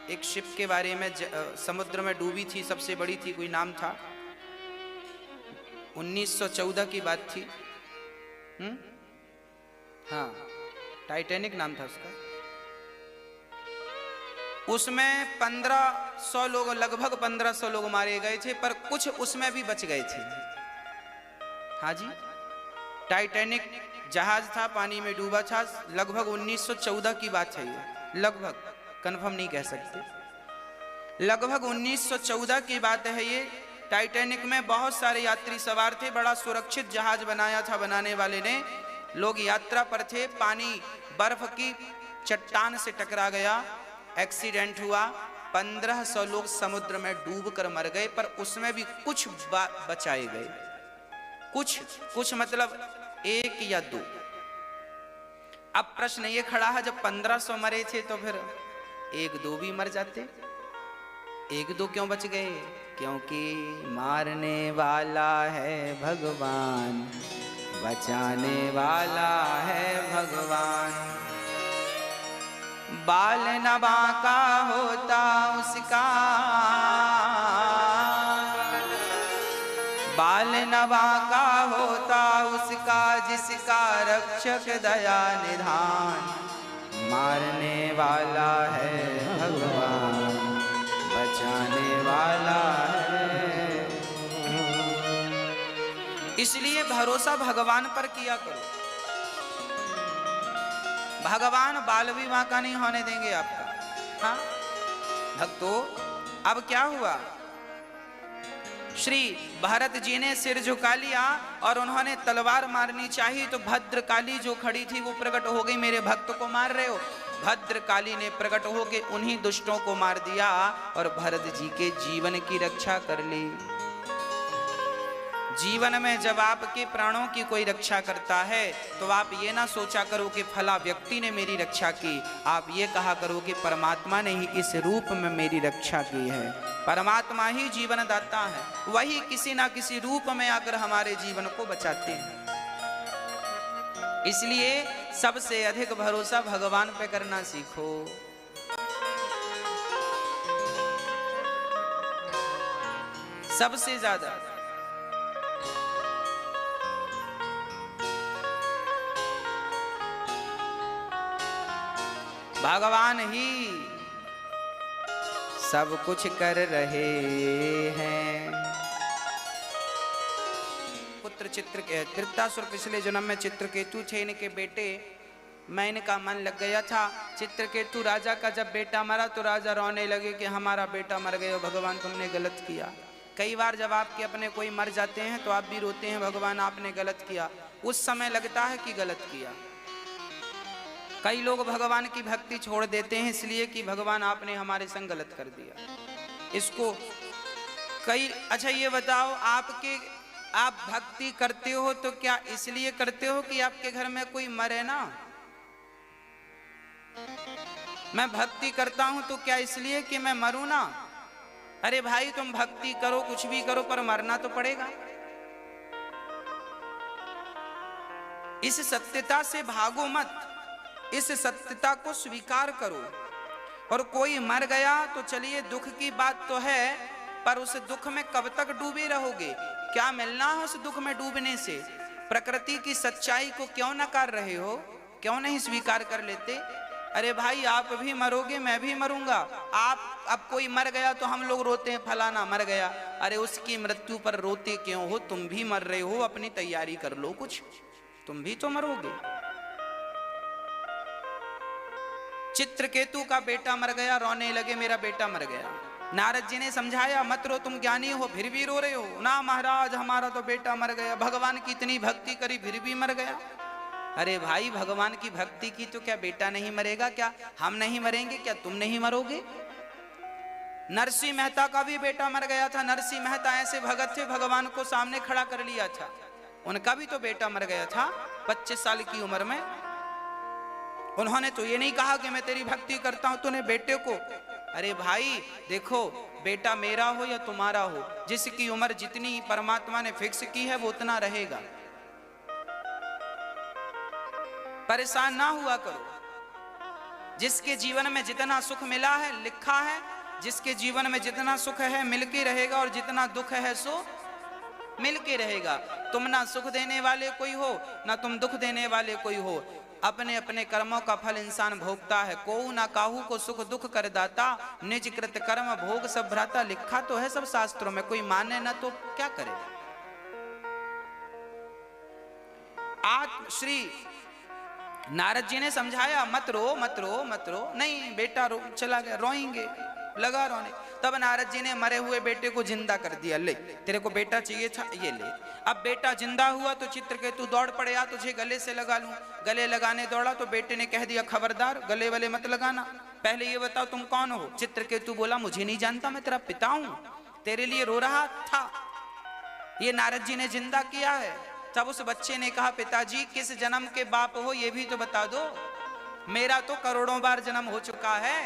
एक शिप के बारे में, समुद्र में डूबी थी, सबसे बड़ी थी, कोई नाम था, 1914 की बात थी। हाँ, टाइटैनिक नाम था उसका। उसमें 1500 लोग, लगभग 1500 लोग मारे गए थे, पर कुछ उसमें भी बच गए थे। हाँ जी, टाइटैनिक जहाज था, पानी में डूबा था, लगभग 1914 की बात है ये, लगभग, कंफर्म नहीं कह सकते, लगभग 1914 की बात है ये। टाइटैनिक में बहुत सारे यात्री सवार थे, बड़ा सुरक्षित जहाज बनाया था बनाने वाले ने। लोग यात्रा पर थे, पानी बर्फ की चट्टान से टकरा गया, एक्सीडेंट हुआ, 1500 लोग समुद्र में डूबकर मर गए, पर उसमें भी कुछ बचाए गए, कुछ मतलब 1 या 2। अब प्रश्न ये खड़ा है, जब 1500 मरे थे तो फिर 1-2 भी मर जाते, 1-2 क्यों बच गए? क्योंकि मारने वाला है भगवान, बचाने वाला है भगवान। बाल न बांका होता उसका, बाल न बांका होता उसका, जिसका रक्षक दया निधान। मारने वाला है भगवान, बचाने वाला है। इसलिए भरोसा भगवान पर किया करो, भगवान बाल भी बांका नहीं होने देंगे आपका। हाँ भक्तों, अब क्या हुआ? श्री भरत जी ने सिर झुका लिया और उन्होंने तलवार मारनी चाहिए, तो भद्रकाली जो खड़ी थी वो प्रकट हो गई, मेरे भक्त को मार रहे हो। भद्रकाली ने प्रकट होके उन्हीं दुष्टों को मार दिया और भरत जी के जीवन की रक्षा कर ली। जीवन में जब आपके प्राणों की कोई रक्षा करता है तो आप ये ना सोचा करो कि फला व्यक्ति ने मेरी रक्षा की, आप ये कहा करो कि परमात्मा ने ही इस रूप में मेरी रक्षा की है। परमात्मा ही जीवन दाता है, वही किसी ना किसी रूप में आकर हमारे जीवन को बचाते हैं। इसलिए सबसे अधिक भरोसा भगवान पे करना सीखो। सबसे ज्यादा भगवान ही सब कुछ कर रहे हैं। पुत्र त्रितासुर पिछले जन्म में चित्रकेतु थे, इनके बेटे मैं इनका मन लग गया था। चित्रकेतु राजा का जब बेटा मरा तो राजा रोने लगे कि हमारा बेटा मर गया, भगवान तुमने गलत किया। कई बार जब आपके अपने कोई मर जाते हैं तो आप भी रोते हैं, भगवान आपने गलत किया। उस समय लगता है कि गलत किया। कई लोग भगवान की भक्ति छोड़ देते हैं इसलिए कि भगवान आपने हमारे संग गलत कर दिया। इसको कई, अच्छा ये बताओ, आप भक्ति करते हो तो क्या इसलिए करते हो कि आपके घर में कोई मरे ना? मैं भक्ति करता हूं तो क्या इसलिए कि मैं मरूं ना? अरे भाई तुम भक्ति करो, कुछ भी करो, पर मरना तो पड़ेगा। इस सत्यता से भागो मत, इस सत्यता को स्वीकार करो। और कोई मर गया तो चलिए दुख की बात तो है, पर उस दुख में कब तक डूबे रहोगे? क्या मिलना है उस दुख में डूबने से? प्रकृति की सच्चाई को क्यों नकार रहे हो? क्यों नहीं स्वीकार कर लेते? अरे भाई, आप भी मरोगे, मैं भी मरूंगा। आप अब कोई मर गया तो हम लोग रोते हैं फलाना मर गया। अरे उसकी मृत्यु पर रोते क्यों हो? तुम भी मर रहे हो, अपनी तैयारी कर लो कुछ, तुम भी तो मरोगे। चित्रकेतु का बेटा मर गया, रोने लगे मेरा बेटा मर गया। नारद जी ने समझाया मत रो, तुम ज्ञानी हो फिर भी रो रहे हो। ना महाराज, हमारा तो बेटा मर गया, भगवान की इतनी भक्ति करी फिर भी मर गया। अरे भाई, भगवान की भक्ति की तो क्या बेटा नहीं मरेगा? क्या हम नहीं मरेंगे? क्या तुम नहीं मरोगे? नरसिंह मेहता का भी बेटा मर गया था। नरसिंह मेहता ऐसे भगत थे, भगवान को सामने खड़ा कर लिया था। उनका भी तो बेटा मर गया था 25 साल की उम्र में। उन्होंने तो ये नहीं कहा कि मैं तेरी भक्ति करता हूं, तूने बेटे को। अरे भाई देखो, बेटा मेरा हो या तुम्हारा हो, जिसकी उम्र जितनी परमात्मा ने फिक्स की है वो उतना रहेगा। परेशान ना हुआ करो। जिसके जीवन में जितना सुख मिला है, लिखा है, जिसके जीवन में जितना सुख है मिलके रहेगा, और जितना दुख है सो मिलके रहेगा। तुम ना सुख देने वाले कोई हो, ना तुम दुख देने वाले कोई हो। अपने अपने कर्मों का फल इंसान भोगता है। कोऊ ना काहू को सुख दुख कर दाता, निज कृत कर्म भोग सब भ्राता। लिखा तो है सब शास्त्रों में, कोई माने ना तो क्या करे। आज श्री नारद जी ने समझाया मत रो मत रो मत रो। नहीं, बेटा रो चला गया, रोएंगे, लगा रोने। तब नारद जी ने मरे हुए बेटे को जिंदा कर दिया। ले, तेरे को बेटा चाहिए था, ये ले। अब बेटा जिंदा हुआ तो चित्रकेतु दौड़ पड़े, आ तुझे गले से लगा लूं। गले लगाने दौड़ा तो बेटे ने कह दिया खबरदार, गले वाले मत लगाना, पहले ये बताओ तुम कौन हो। चित्रकेतु बोला मुझे नहीं जानता, मैं तेरा पिता हूं, तेरे लिए रो रहा था, ये नारद जी ने जिंदा किया है। तब उस बच्चे ने कहा पिताजी किस जन्म के बाप हो ये भी तो बता दो, मेरा तो करोड़ों बार जन्म हो चुका है।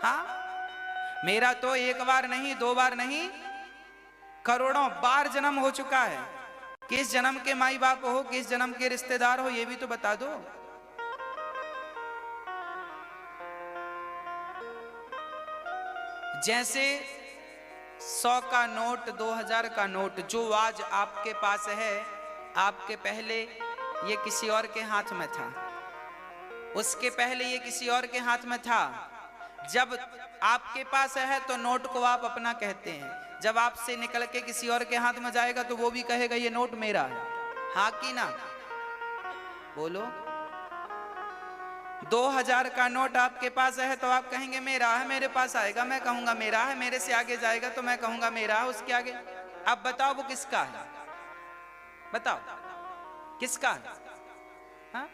हाँ, मेरा तो एक बार नहीं, दो बार नहीं, करोड़ों बार जन्म हो चुका है। किस जन्म के माई बाप हो, किस जन्म के रिश्तेदार हो ये भी तो बता दो। जैसे 100 का नोट, 2000 का नोट जो आज आपके पास है, आपके पहले ये किसी और के हाथ में था, उसके पहले ये किसी और के हाथ में था। जब आपके पास है तो नोट को आप अपना कहते हैं, जब आपसे निकल के किसी और के हाथ में जाएगा तो वो भी कहेगा ये नोट मेरा है। हाँ कि ना? बोलो। 2000 का नोट आपके पास है तो आप कहेंगे मेरा है, मेरे पास आएगा मैं कहूंगा मेरा है, मेरे से आगे जाएगा तो मैं कहूंगा मेरा है, उसके आगे। अब बताओ वो किसका है? बताओ किसका है? हाँ?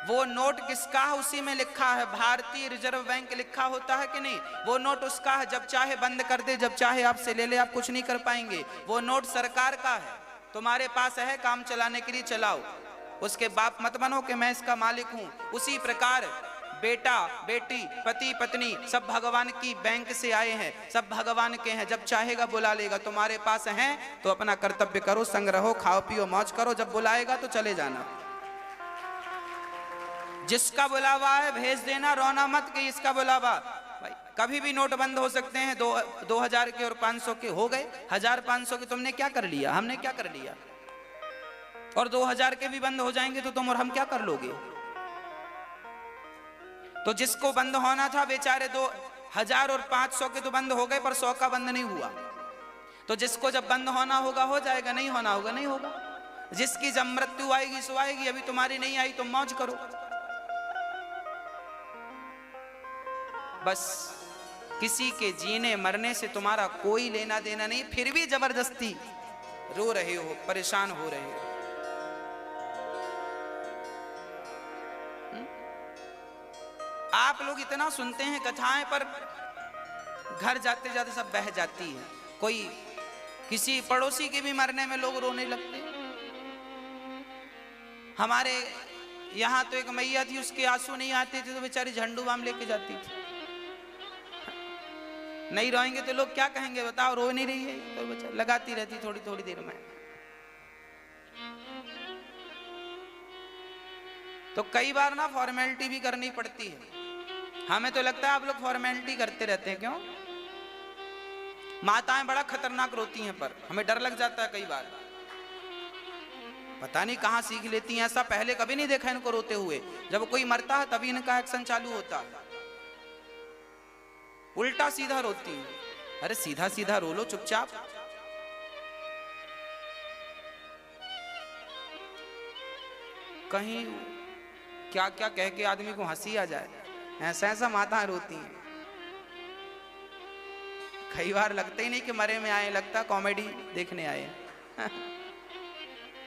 वो नोट किसका है उसी में लिखा है, भारतीय रिजर्व बैंक लिखा होता है कि नहीं? वो नोट उसका है, जब चाहे बंद कर दे, जब चाहे आपसे ले ले, आप कुछ नहीं कर पाएंगे। वो नोट सरकार का है, तुम्हारे पास है काम चलाने के लिए, चलाओ, उसके बाप मत बनो कि मैं इसका मालिक हूं। उसी प्रकार बेटा बेटी पति पत्नी सब भगवान की बैंक से आए हैं, सब भगवान के हैं, जब चाहेगा बुला लेगा। तुम्हारे पास हैं तो अपना कर्तव्य करो, संग रहो, खाओ पियो मौज करो, जब बुलाएगा तो चले जाना। जिसका बुलावा है भेज देना, रोना मत कि इसका बुलावा। भाई कभी भी नोट बंद हो सकते हैं, 2000 के और 500 के हो गए, 1500 के तुमने क्या कर लिया, हमने क्या कर लिया? और 2000 के भी बंद हो जाएंगे तो तुम और हम क्या कर लोगे? तो जिसको बंद होना था बेचारे 2000 और 500 के तो बंद हो गए, पर 100 का बंद नहीं हुआ। तो जिसको जब बंद होना होगा हो जाएगा, नहीं होना होगा नहीं होगा। जिसकी जब मृत्यु आएगी सो आएगी, अभी तुम्हारी नहीं आई, तुम मौज करो। बस किसी के जीने मरने से तुम्हारा कोई लेना देना नहीं, फिर भी जबरदस्ती रो रहे हो, परेशान हो रहे हो। आप लोग इतना सुनते हैं कथाएं, पर घर जाते जाते सब बह जाती है। कोई किसी पड़ोसी के भी मरने में लोग रोने लगते हैं। हमारे यहाँ तो एक मैया थी, उसके आंसू नहीं आते थे तो बेचारी झंडू बाम लेके जाती थी। नहीं रोएंगे तो लोग क्या कहेंगे बताओ, रो नहीं रही है तो बच्चा लगाती रहती थोड़ी थोड़ी देर में। तो कई बार ना फॉर्मेलिटी भी करनी पड़ती है। हमें तो लगता है आप लोग फॉर्मेलिटी करते रहते हैं, क्यों? माताएं बड़ा खतरनाक रोती हैं, पर हमें डर लग जाता है कई बार, पता नहीं कहां सीख लेती हैं ऐसा। पहले कभी नहीं देखा इनको रोते हुए, जब कोई मरता है तभी इनका एक्शन चालू होता है, उल्टा सीधा रोती हैं। अरे सीधा सीधा रो लो चुपचाप। कहीं क्या क्या कह के आदमी को हंसी आ जाए, ऐसा ऐसा माताएं रोती हैं। कई बार लगता ही नहीं कि मरे में आए, लगता कॉमेडी देखने आए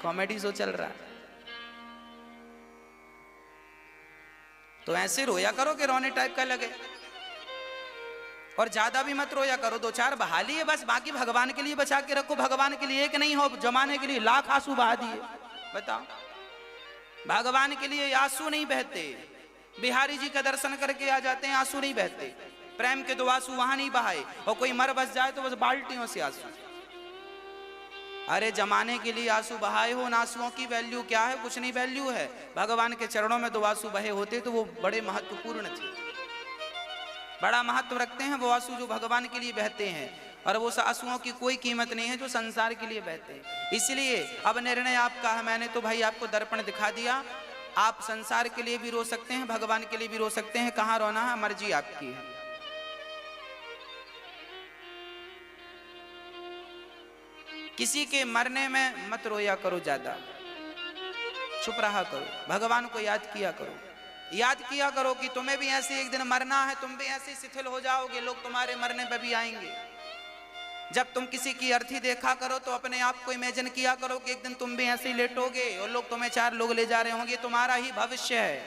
कॉमेडी शो चल रहा है। तो ऐसे रोया करो कि रोने टाइप का लगे, और ज्यादा भी मत रोया करो, दो चार बहा लिए बस, बाकी भगवान के लिए बचा के रखो। भगवान के लिए एक नहीं हो, जमाने के लिए लाख आंसू बहा दिए, बताओ। भगवान के लिए आंसू नहीं बहते, बिहारी जी का दर्शन करके आ जाते हैं, आंसू नहीं बहते। प्रेम के दो आंसू वहां नहीं बहाए, और कोई मर बस जाए तो बस बाल्टियों से आंसू। अरे जमाने के लिए आंसू बहाए हो, उन आंसुओं की वैल्यू क्या है? कुछ नहीं वैल्यू है। भगवान के चरणों में दो आंसू बहे होते तो वो बड़े महत्वपूर्ण थे, बड़ा महत्व रखते हैं वो आंसू जो भगवान के लिए बहते हैं, और वो आंसुओं की कोई कीमत नहीं है जो संसार के लिए बहते हैं। इसलिए अब निर्णय आपका है, मैंने तो भाई आपको दर्पण दिखा दिया। आप संसार के लिए भी रो सकते हैं, भगवान के लिए भी रो सकते हैं, कहां रोना है मर्जी आपकी है। किसी के मरने में मत रोया करो ज्यादा, चुप रहा करो, भगवान को याद किया करो। याद किया करो कि तुम्हें भी ऐसे एक दिन मरना है, तुम भी ऐसे शिथिल हो जाओगे, लोग तुम्हारे मरने पे भी आएंगे। जब तुम किसी की अर्थी देखा करो तो अपने आप को इमेजिन किया करो कि एक दिन तुम भी ऐसे ही लेटोगे और लोग तुम्हें चार लोग ले जा रहे होंगे। तुम्हारा ही भविष्य है,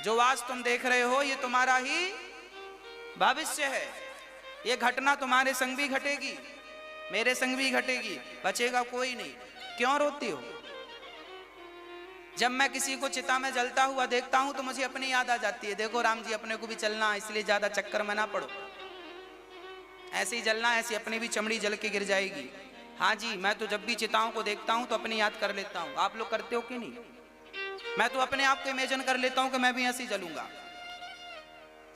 जो आज तुम देख रहे हो ये तुम्हारा ही भविष्य है। ये घटना तुम्हारे संग भी घटेगी, मेरे संग भी घटेगी, बचेगा कोई नहीं। क्यों रोती हो? जब मैं किसी को चिता में जलता हुआ देखता हूं तो मुझे अपनी याद आ जाती है, देखो राम जी अपने को भी चलना, इसलिए ज्यादा चक्कर में ना पड़ो, ऐसे ही जलना, ऐसी अपनी भी चमड़ी जल के गिर जाएगी। हाँ जी, मैं तो जब भी चिताओं को देखता हूं तो अपनी याद कर लेता हूं। आप लोग करते हो कि नहीं? मैं तो अपने आप को इमेजिन कर लेता हूं कि मैं भी ऐसे ही जलूंगा।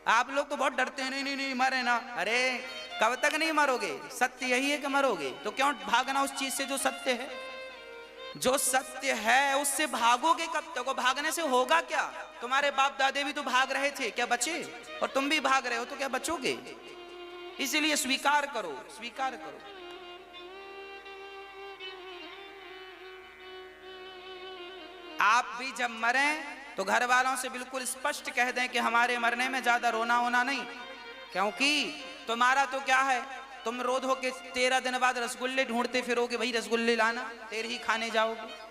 आप लोग तो बहुत डरते हैं, नहीं नहीं नहीं मरे ना। अरे कब तक नहीं मरोगे? सत्य यही है कि मरोगे, तो क्यों भागना उस चीज से जो सत्य है? जो सत्य है उससे भागोगे कब तक? भागने से होगा क्या? तुम्हारे बाप दादे भी तो भाग रहे थे, क्या बचे? और तुम भी भाग रहे हो तो क्या बचोगे? इसलिए स्वीकार करो, स्वीकार करो। आप भी जब मरें तो घर वालों से बिल्कुल स्पष्ट कह दें कि हमारे मरने में ज्यादा रोना होना नहीं, क्योंकि तुम्हारा तो क्या है, तुम रोध हो के 13 दिन बाद रसगुल्ले ढूंढते फिरोगे, भाई रसगुल्ले लाना, तेरे ही खाने जाओगे।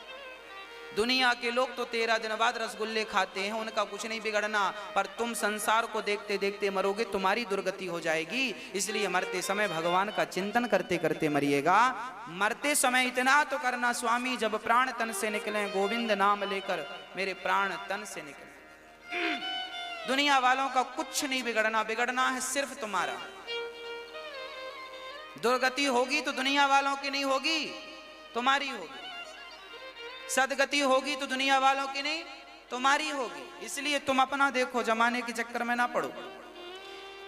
दुनिया के लोग तो 13 दिन बाद रसगुल्ले खाते हैं, उनका कुछ नहीं बिगड़ना, पर तुम संसार को देखते देखते मरोगे, तुम्हारी दुर्गति हो जाएगी। इसलिए मरते समय भगवान का चिंतन करते करते मरिएगा। मरते समय इतना तो करना, स्वामी जब प्राण तन से निकले, गोविंद नाम लेकर मेरे प्राण तन से निकले। दुनिया वालों का कुछ नहीं बिगड़ना, बिगड़ना है सिर्फ तुम्हारा। दुर्गति होगी तो दुनिया वालों की नहीं होगी, तुम्हारी होगी। सदगति होगी तो दुनिया वालों की नहीं, तुम्हारी होगी। इसलिए तुम अपना देखो, जमाने के चक्कर में ना पड़ो।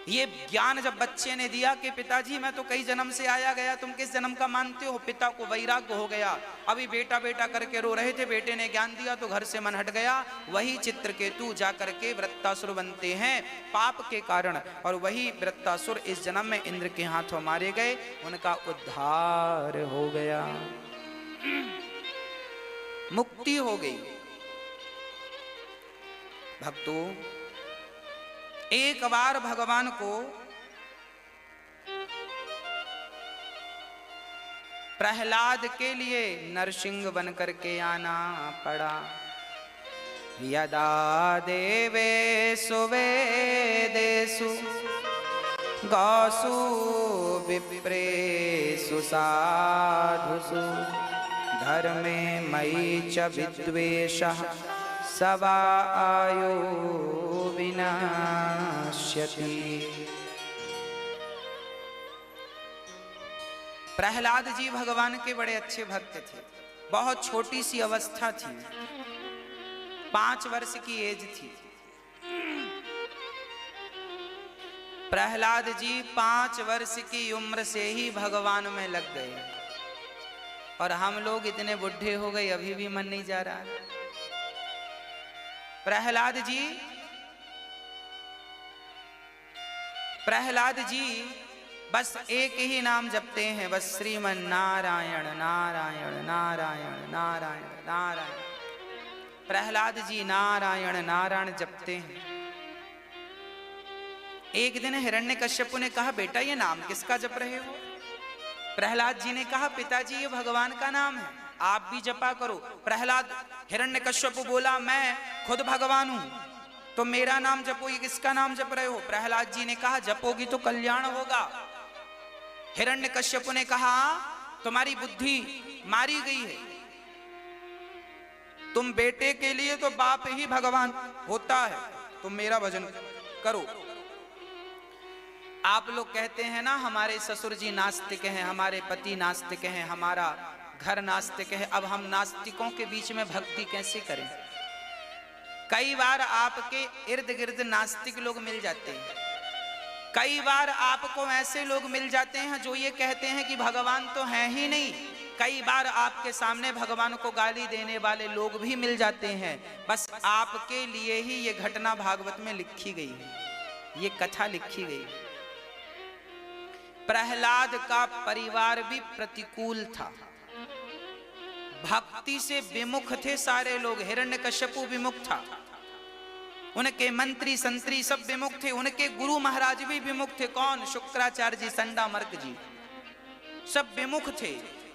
ये ज्ञान जब बच्चे ने दिया कि पिताजी मैं तो कई जन्म से आया गया, तुम किस जन्म का मानते हो? पिता को वैराग्य हो गया, अभी बेटा बेटा करके रो रहे थे, बेटे ने ज्ञान दिया तो घर से मन हट गया। वही चित्रकेतु जा करके वृत्तासुर बनते हैं पाप के कारण, और वही वृत्तासुर इस जन्म में इंद्र के हाथों मारे गए, उनका उद्धार हो गया, मुक्ति हो गई। भक्तों, एक बार भगवान को प्रहलाद के लिए नरसिंह बन करके आना पड़ा। यदा देवेषु वेदेषु गौसु विप्रेषु साधुषु धर्मे मयि च विद्वेषः सवा आयो विनाश्यति। प्रहलाद जी भगवान के बड़े अच्छे भक्त थे। बहुत छोटी सी अवस्था थी, 5 वर्ष की एज थी। प्रहलाद जी 5 वर्ष की उम्र से ही भगवान में लग गए, और हम लोग इतने बुढ़े हो गए अभी भी मन नहीं जा रहा। प्रहलाद जी बस एक ही नाम जपते हैं, बस श्रीमन नारायण नारायण नारायण नारायण नारायण। प्रहलाद जी नारायण नारायण जपते हैं। एक दिन हिरण्यकश्यप ने कहा, बेटा ये नाम किसका जप रहे हो? प्रहलाद जी ने कहा, पिताजी ये भगवान का नाम है, आप भी जपा करो। प्रहलाद हिरण्यकश्यप बोला, मैं खुद भगवान हूं, तो मेरा नाम जपो, ये किसका नाम जप रहे हो? प्रहलाद जी ने कहा, जपोगी तो कल्याण होगा। हिरण्यकश्यप ने कहा, तुम्हारी बुद्धि मारी गई है, तुम बेटे के लिए तो बाप ही भगवान होता है, तुम मेरा भजन करो। आप लोग कहते हैं ना, हमारे ससुर जी नास्तिक हैं, हमारे पति नास्तिक हैं, हमारा घर नास्तिक है। अब हम नास्तिकों के बीच में भक्ति कैसे करें? कई बार आपके इर्द गिर्द नास्तिक लोग मिल जाते हैं, कई बार आपको ऐसे लोग मिल जाते हैं जो ये कहते हैं कि भगवान तो है ही नहीं। कई बार आपके सामने भगवान को गाली देने वाले लोग भी मिल जाते हैं। बस आपके लिए ही ये घटना भागवत में लिखी गई है, ये कथा लिखी गई है। प्रहलाद का परिवार भी प्रतिकूल था, भक्ति से विमुख थे सारे लोग। हिरण्यकश्यपु विमुख था, उनके मंत्री संतरी सब विमुख थे, उनके गुरु महाराज भी विमुख थे। कौन? शुक्राचार्य जी, संडामर्क जी, सब विमुख थे,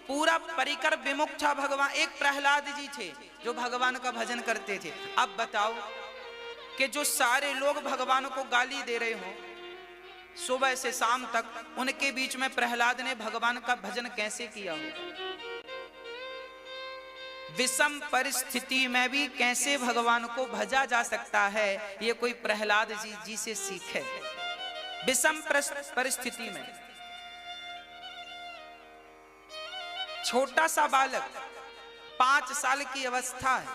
पूरा परिकर विमुख था। भगवान एक प्रहलाद जी थे जो भगवान का भजन करते थे। अब बताओ कि जो सारे लोग भगवान को गाली दे रहे हो सुबह से शाम तक, उनके बीच में प्रहलाद ने भगवान का भजन कैसे किया हो? विषम परिस्थिति में भी कैसे भगवान को भजा जा सकता है, ये कोई प्रहलाद जी से सीखे। विषम परिस्थिति में छोटा सा बालक 5 साल की अवस्था है,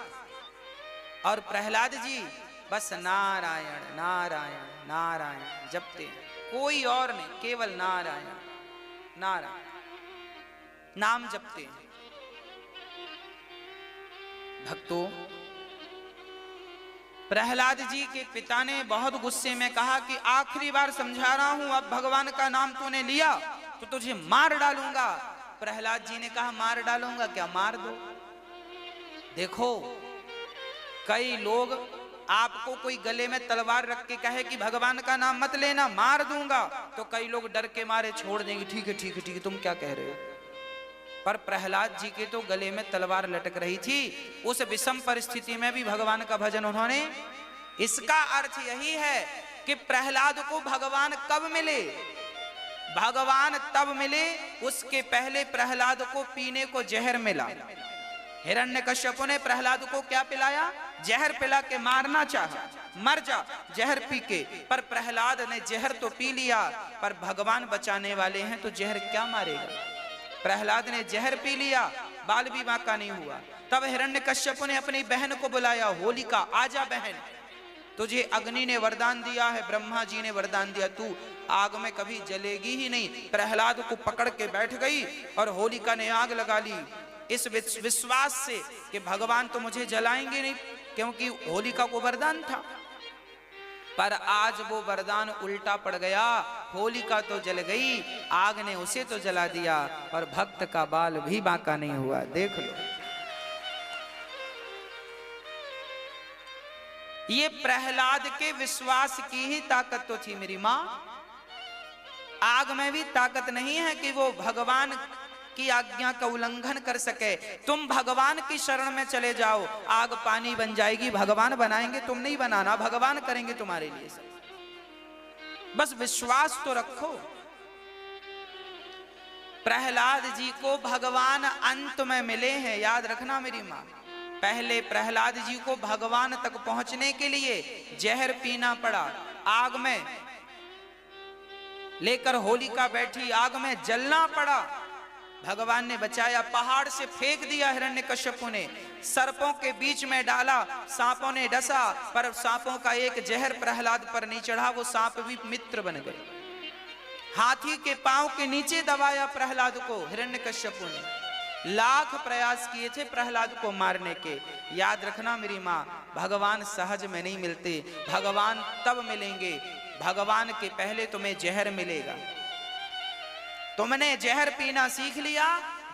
और प्रहलाद जी बस नारायण नारायण नारायण जपते हैं, कोई और नहीं, केवल नारायण नारायण नाम जपते हैं। भक्तों, प्रहलाद जी के पिता ने बहुत गुस्से में कहा कि आखिरी बार समझा रहा हूं, अब भगवान का नाम तूने लिया तो तुझे मार डालूंगा। प्रहलाद जी ने कहा, मार डालूंगा क्या? मार दो। देखो, कई लोग आपको कोई गले में तलवार रख के कहे कि भगवान का नाम मत लेना, मार दूंगा, तो कई लोग डर के मारे छोड़ देंगे, ठीक है ठीक है ठीक है, तुम क्या कह रहे हो। पर प्रहलाद जी के तो गले में तलवार लटक रही थी। उस विषम परिस्थिति में भी भगवान का भजन उन्होंने। इसका अर्थ यही है कि प्रहलाद को भगवान कब मिले? भगवान तब मिले, उसके पहले प्रहलाद को पीने को जहर मिला। हिरण्यकश्यप ने प्रहलाद को क्या पिलाया? जहर पिला के मारना चाहा, मर जा जहर पी के। पर प्रहलाद ने जहर तो पी लिया, पर भगवान बचाने वाले हैं तो जहर क्या मारेगा। प्रहलाद ने जहर पी लिया, बाल विवाह का नहीं हुआ। तब हिरण्यकश्यप ने अपनी बहन को बुलाया, होलिका आजा बहन, तुझे अग्नि ने वरदान दिया है, ब्रह्मा जी ने वरदान दिया, तू आग में कभी जलेगी ही नहीं। प्रहलाद को पकड़ के बैठ गई और होलिका ने आग लगा ली, इस विश्वास से कि भगवान तो मुझे जलाएंगे नहीं, क्योंकि होलिका को वरदान था। पर आज वो वरदान उल्टा पड़ गया, होलिका तो जल गई, आग ने उसे तो जला दिया, और भक्त का बाल भी बांका नहीं हुआ। देख लो, ये प्रहलाद के विश्वास की ही ताकत तो थी मेरी मां। आग में भी ताकत नहीं है कि वो भगवान की आज्ञा का उल्लंघन कर सके। तुम भगवान की शरण में चले जाओ, आग पानी बन जाएगी, भगवान बनाएंगे, तुम नहीं बनाना, भगवान करेंगे तुम्हारे लिए सब। बस विश्वास तो रखो। प्रहलाद जी को भगवान अंत में मिले हैं, याद रखना मेरी मां। पहले प्रहलाद जी को भगवान तक पहुंचने के लिए जहर पीना पड़ा, आग में लेकर होलिका बैठी, आग में जलना पड़ा, भगवान ने बचाया। पहाड़ से फेंक दिया हिरण्यकश्यप ने, सर्पों के बीच में डाला, सांपों ने डसा, पर सांपों का एक जहर प्रहलाद पर नहीं चढ़ा, वो सांप भी मित्र बन गए। हाथी के पांव के नीचे दबाया प्रहलाद को हिरण्यकश्यप ने। लाख प्रयास किए थे प्रहलाद को मारने के। याद रखना मेरी माँ, भगवान सहज में नहीं मिलते, भगवान तब मिलेंगे, भगवान के पहले तुम्हें जहर मिलेगा। तुमने जहर पीना सीख लिया,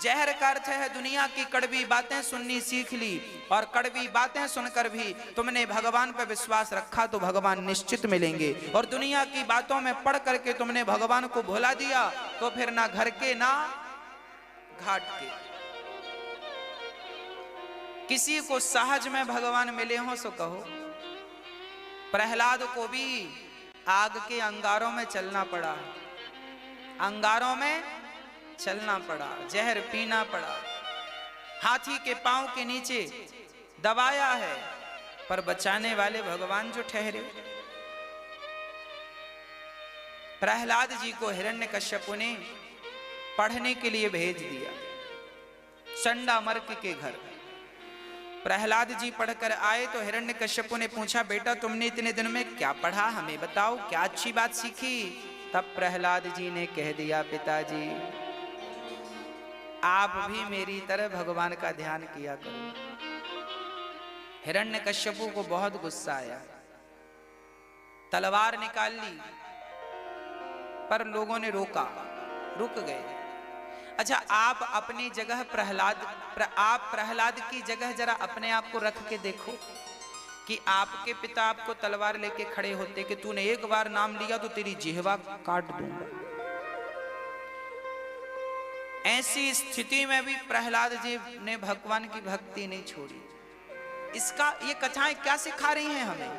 जहर का अर्थ है दुनिया की कड़वी बातें सुननी सीख ली, और कड़वी बातें सुनकर भी तुमने भगवान पर विश्वास रखा तो भगवान निश्चित मिलेंगे। और दुनिया की बातों में पढ़ करके तुमने भगवान को भुला दिया तो फिर ना घर के ना घाट के। किसी को सहज में भगवान मिले हो सो कहो। प्रहलाद को भी आग के अंगारों में चलना पड़ा, अंगारों में चलना पड़ा, जहर पीना पड़ा, हाथी के पांव के नीचे दबाया है, पर बचाने वाले भगवान जो ठहरे। प्रहलाद जी को हिरण्यकश्यप ने पढ़ने के लिए भेज दिया चंडामर्क के घर। प्रहलाद जी पढ़कर आए तो हिरण्यकश्यप ने पूछा, बेटा तुमने इतने दिन में क्या पढ़ा, हमें बताओ, क्या अच्छी बात सीखी। तब प्रहलाद जी ने कह दिया, पिताजी आप भी मेरी तरह भगवान का ध्यान किया करो। हिरण्यकश्यप को बहुत गुस्सा आया, तलवार निकाल ली, पर लोगों ने रोका, रुक गए। अच्छा, आप अपनी जगह आप प्रहलाद की जगह जरा अपने आप को रख के देखो कि आपके पिता आपको तलवार लेके खड़े होते कि तूने एक बार नाम लिया तो तेरी जिह्वा काट दूंगा। ऐसी स्थिति में भी प्रहलाद जी ने भगवान की भक्ति नहीं छोड़ी। ये कथाएं क्या सिखा रही हैं हमें,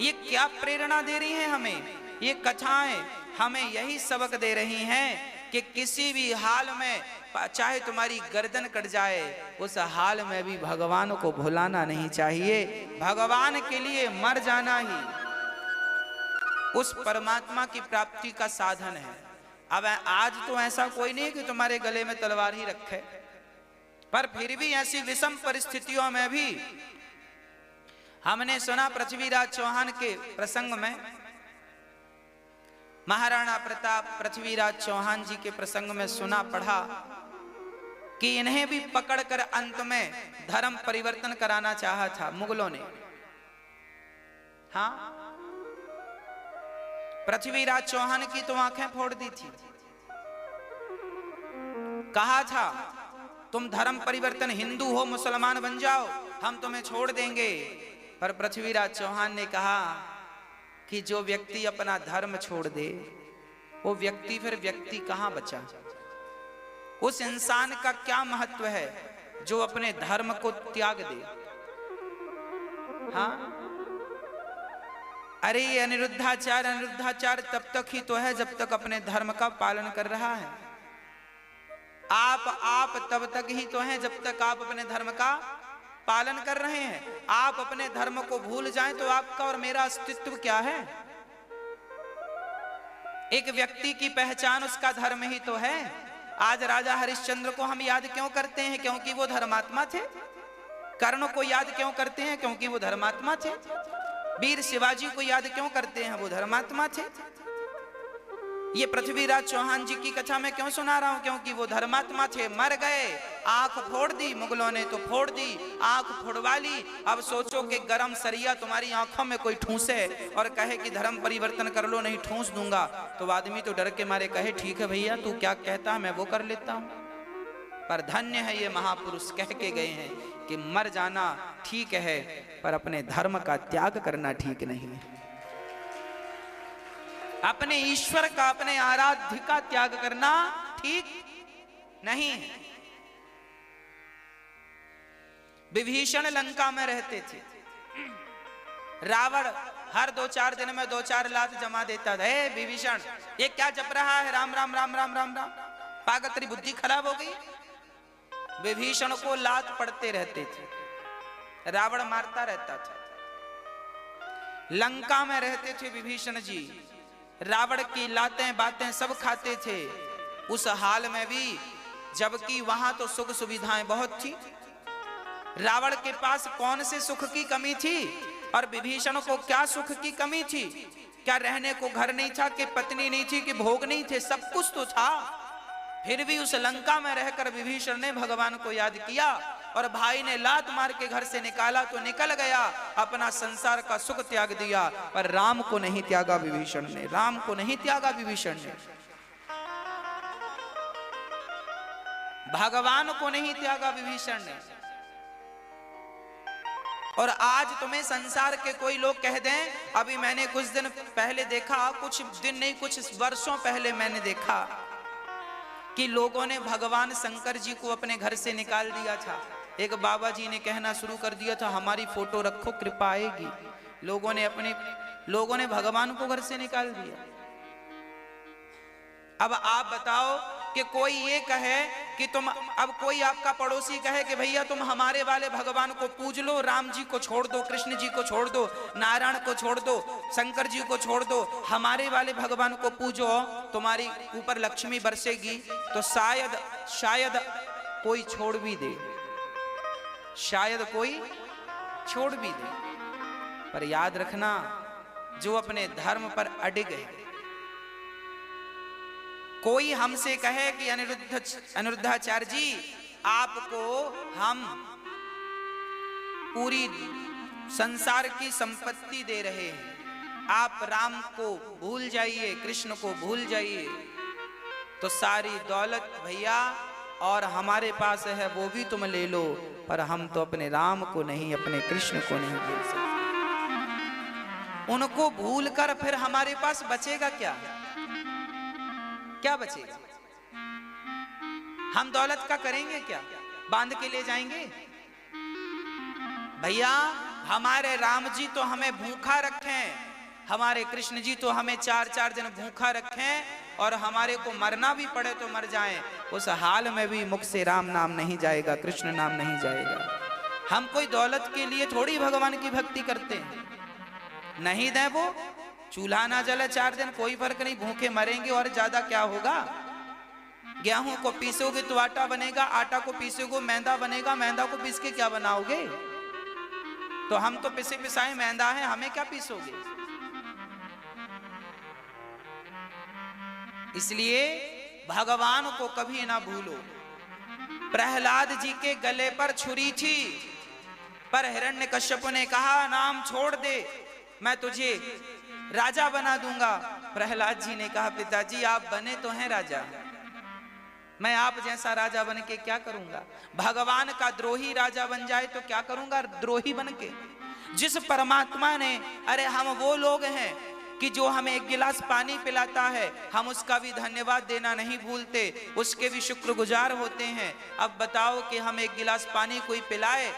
ये क्या प्रेरणा दे रही हैं हमें। ये कथाएं हमें यही सबक दे रही हैं कि किसी भी हाल में, चाहे तुम्हारी गर्दन कट जाए, उस हाल में भी भगवान को भुलाना नहीं चाहिए। भगवान के लिए मर जाना ही उस परमात्मा की प्राप्ति का साधन है। अब आज तो ऐसा कोई नहीं कि तुम्हारे गले में तलवार ही रखे, पर फिर भी ऐसी विषम परिस्थितियों में भी हमने सुना पृथ्वीराज चौहान के प्रसंग में, महाराणा प्रताप पृथ्वीराज चौहान जी के प्रसंग में सुना पढ़ा कि इन्हें भी पकड़कर अंत में धर्म परिवर्तन कराना चाहा था मुगलों ने। हाँ, पृथ्वीराज चौहान की तो आंखें फोड़ दी थी। कहा था तुम धर्म परिवर्तन, हिंदू हो मुसलमान बन जाओ, हम तुम्हें छोड़ देंगे। पर पृथ्वीराज चौहान ने कहा कि जो व्यक्ति अपना धर्म छोड़ दे वो व्यक्ति फिर व्यक्ति कहां बचा। उस इंसान का क्या महत्व है जो अपने धर्म को त्याग दे। हाँ, अरे ये अनिरुद्धाचार्य तब तक ही तो है जब तक अपने धर्म का पालन कर रहा है। आप तब तक ही तो हैं जब तक आप अपने धर्म का पालन कर रहे हैं। आप अपने धर्म को भूल जाएं तो आपका और मेरा अस्तित्व क्या है। एक व्यक्ति की पहचान उसका धर्म ही तो है। आज राजा हरिश्चंद्र को हम याद क्यों करते हैं? क्योंकि वो धर्मात्मा थे। कर्ण को याद क्यों करते हैं? क्योंकि वो धर्मात्मा थे। वीर शिवाजी को याद क्यों करते हैं? वो धर्मात्मा थे। ये पृथ्वीराज चौहान जी की कथा में क्यों सुना रहा हूं? क्योंकि वो धर्मात्मा थे, मर गए, आंख फोड़ दी मुगलों ने तो फोड़ दी, आंख फोड़वा ली। अब सोचो कि गरम सरिया तुम्हारी आंखों में कोई ठूसे और कहे कि धर्म परिवर्तन कर लो, नहीं ठूस दूंगा, तो आदमी तो डर के मारे कहे ठीक है भैया तू क्या कहता है मैं वो कर लेता हूं। पर धन्य है ये महापुरुष कह के गए हैं कि मर जाना ठीक है पर अपने धर्म का त्याग करना ठीक नहीं है। अपने ईश्वर का, अपने आराध्य का त्याग करना ठीक नहीं है। विभीषण लंका में रहते थे। रावण हर 2-4 दिन में 2-4 लात जमा देता था। हे विभीषण ये क्या जप रहा है? राम राम राम राम राम राम, पागल तेरी बुद्धि खराब हो गई। विभीषण को लात पड़ते रहते थे, रावण मारता रहता था। लंका में रहते थे विभीषण जी, रावण की लातें बातें सब खाते थे। उस हाल में भी जबकि वहां तो सुख सुविधाएं बहुत थी। रावण के पास कौन से सुख की कमी थी और विभीषण को क्या सुख की कमी थी? क्या रहने को घर नहीं था, कि पत्नी नहीं थी, कि भोग नहीं थे? सब कुछ तो था। फिर भी उस लंका में रहकर विभीषण ने भगवान को याद किया और भाई ने लात मार के घर से निकाला तो निकल गया, अपना संसार का सुख त्याग दिया, पर राम को नहीं त्यागा विभीषण ने, राम को नहीं त्यागा विभीषण ने, भगवान को नहीं त्यागा विभीषण ने। और आज तुम्हें संसार के कोई लोग कह दें, अभी मैंने कुछ दिन पहले देखा, कुछ दिन नहीं कुछ वर्षों पहले मैंने देखा कि लोगों ने भगवान शंकर जी को अपने घर से निकाल दिया था। एक बाबा जी ने कहना शुरू कर दिया था, हमारी फोटो रखो कृपा आएगी। लोगों ने भगवान को घर से निकाल दिया। अब आप बताओ कि कोई ये कहे कि तुम, अब कोई आपका पड़ोसी कहे कि भैया तुम हमारे वाले भगवान को पूज लो, राम जी को छोड़ दो, कृष्ण जी को छोड़ दो, नारायण को छोड़ दो, शंकर जी को छोड़ दो, हमारे वाले भगवान को पूजो, तुम्हारी ऊपर लक्ष्मी बरसेगी। तो शायद कोई छोड़ भी दे, शायद कोई छोड़ भी दे, पर याद रखना जो अपने धर्म पर अडिग है। कोई हमसे कहे कि अनिरुद्धाचार्य जी आपको हम पूरी संसार की संपत्ति दे रहे हैं, आप राम को भूल जाइए, कृष्ण को भूल जाइए, तो सारी दौलत भैया और हमारे पास है वो भी तुम ले लो, पर हम तो अपने राम को नहीं, अपने कृष्ण को नहीं भूल सकते। उनको भूलकर फिर हमारे पास बचेगा क्या? क्या बचेगा? हम दौलत का करेंगे क्या? बांध के ले जाएंगे? भैया हमारे राम जी तो हमें भूखा रखें, हमारे कृष्ण जी तो हमें 4-4 दिन भूखा रखें, और हमारे को मरना भी पड़े तो मर जाएं, उस हाल में भी मुख से राम नाम नहीं जाएगा, कृष्ण नाम नहीं जाएगा। हम कोई दौलत के लिए थोड़ी भगवान की भक्ति करते हैं। नहीं दे वो चूल्हा ना जले 4 दिन, कोई फर्क नहीं, भूखे मरेंगे और ज्यादा क्या होगा। गेहूं को पीसोगे तो आटा बनेगा, आटा को पीसोगे मैदा बनेगा, मैदा को पीस के क्या बनाओगे? तो हम तो पिसे पिसाए मैदा है, हमें क्या पीसोगे? इसलिए भगवान को कभी ना भूलो। प्रहलाद जी के गले पर छुरी थी, पर हिरण्यकश्यप ने कहा नाम छोड़ दे, मैं तुझे राजा बना दूंगा। प्रहलाद जी ने कहा पिताजी आप बने तो हैं राजा, मैं आप जैसा राजा बन के क्या करूंगा? भगवान का द्रोही राजा बन जाए तो क्या करूंगा द्रोही बन के? जिस परमात्मा ने, अरे हम वो लोग हैं कि जो हमें एक गिलास पानी पिलाता है, हम उसका भी धन्यवाद देना नहीं भूलते, उसके भी शुक्रगुजार होते हैं। अब बताओ कि हम एक गिलास पानी कोई पिलाए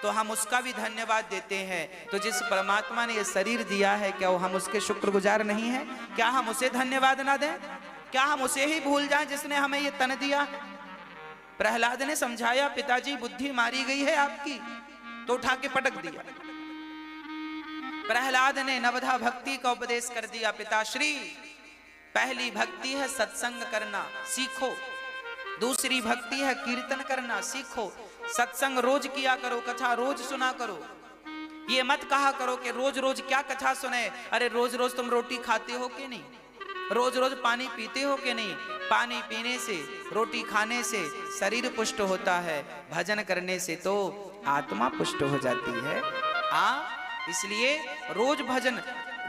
तो हम उसका भी धन्यवाद देते हैं। तो जिस परमात्मा ने ये शरीर दिया है, क्या हम उसके शुक्रगुजार नहीं हैं? क्या हम उसे धन्यवाद ना दें? क्या हम उसे ही भूल जाएं जिसने हमें ये तन दिया? प्रहलाद ने समझाया पिताजी बुद्धि मारी गई है आपकी, तो उठा के पटक दिया। प्रहलाद ने नवधा भक्ति का उपदेश कर दिया, पिताश्री पहली भक्ति है सत्संग करना, सीखो। दूसरी भक्ति है कीर्तन करना, सीखो। सत्संग रोज किया करो, कथा रोज सुना करो। ये मत कहा करो कि रोज रोज क्या कथा सुने। अरे रोज रोज तुम रोटी खाते हो कि नहीं? रोज रोज पानी पीते हो कि नहीं? पानी पीने से, रोटी खाने से शरीर पुष्ट होता है, भजन करने से तो आत्मा पुष्ट हो जाती है। इसलिए रोज भजन,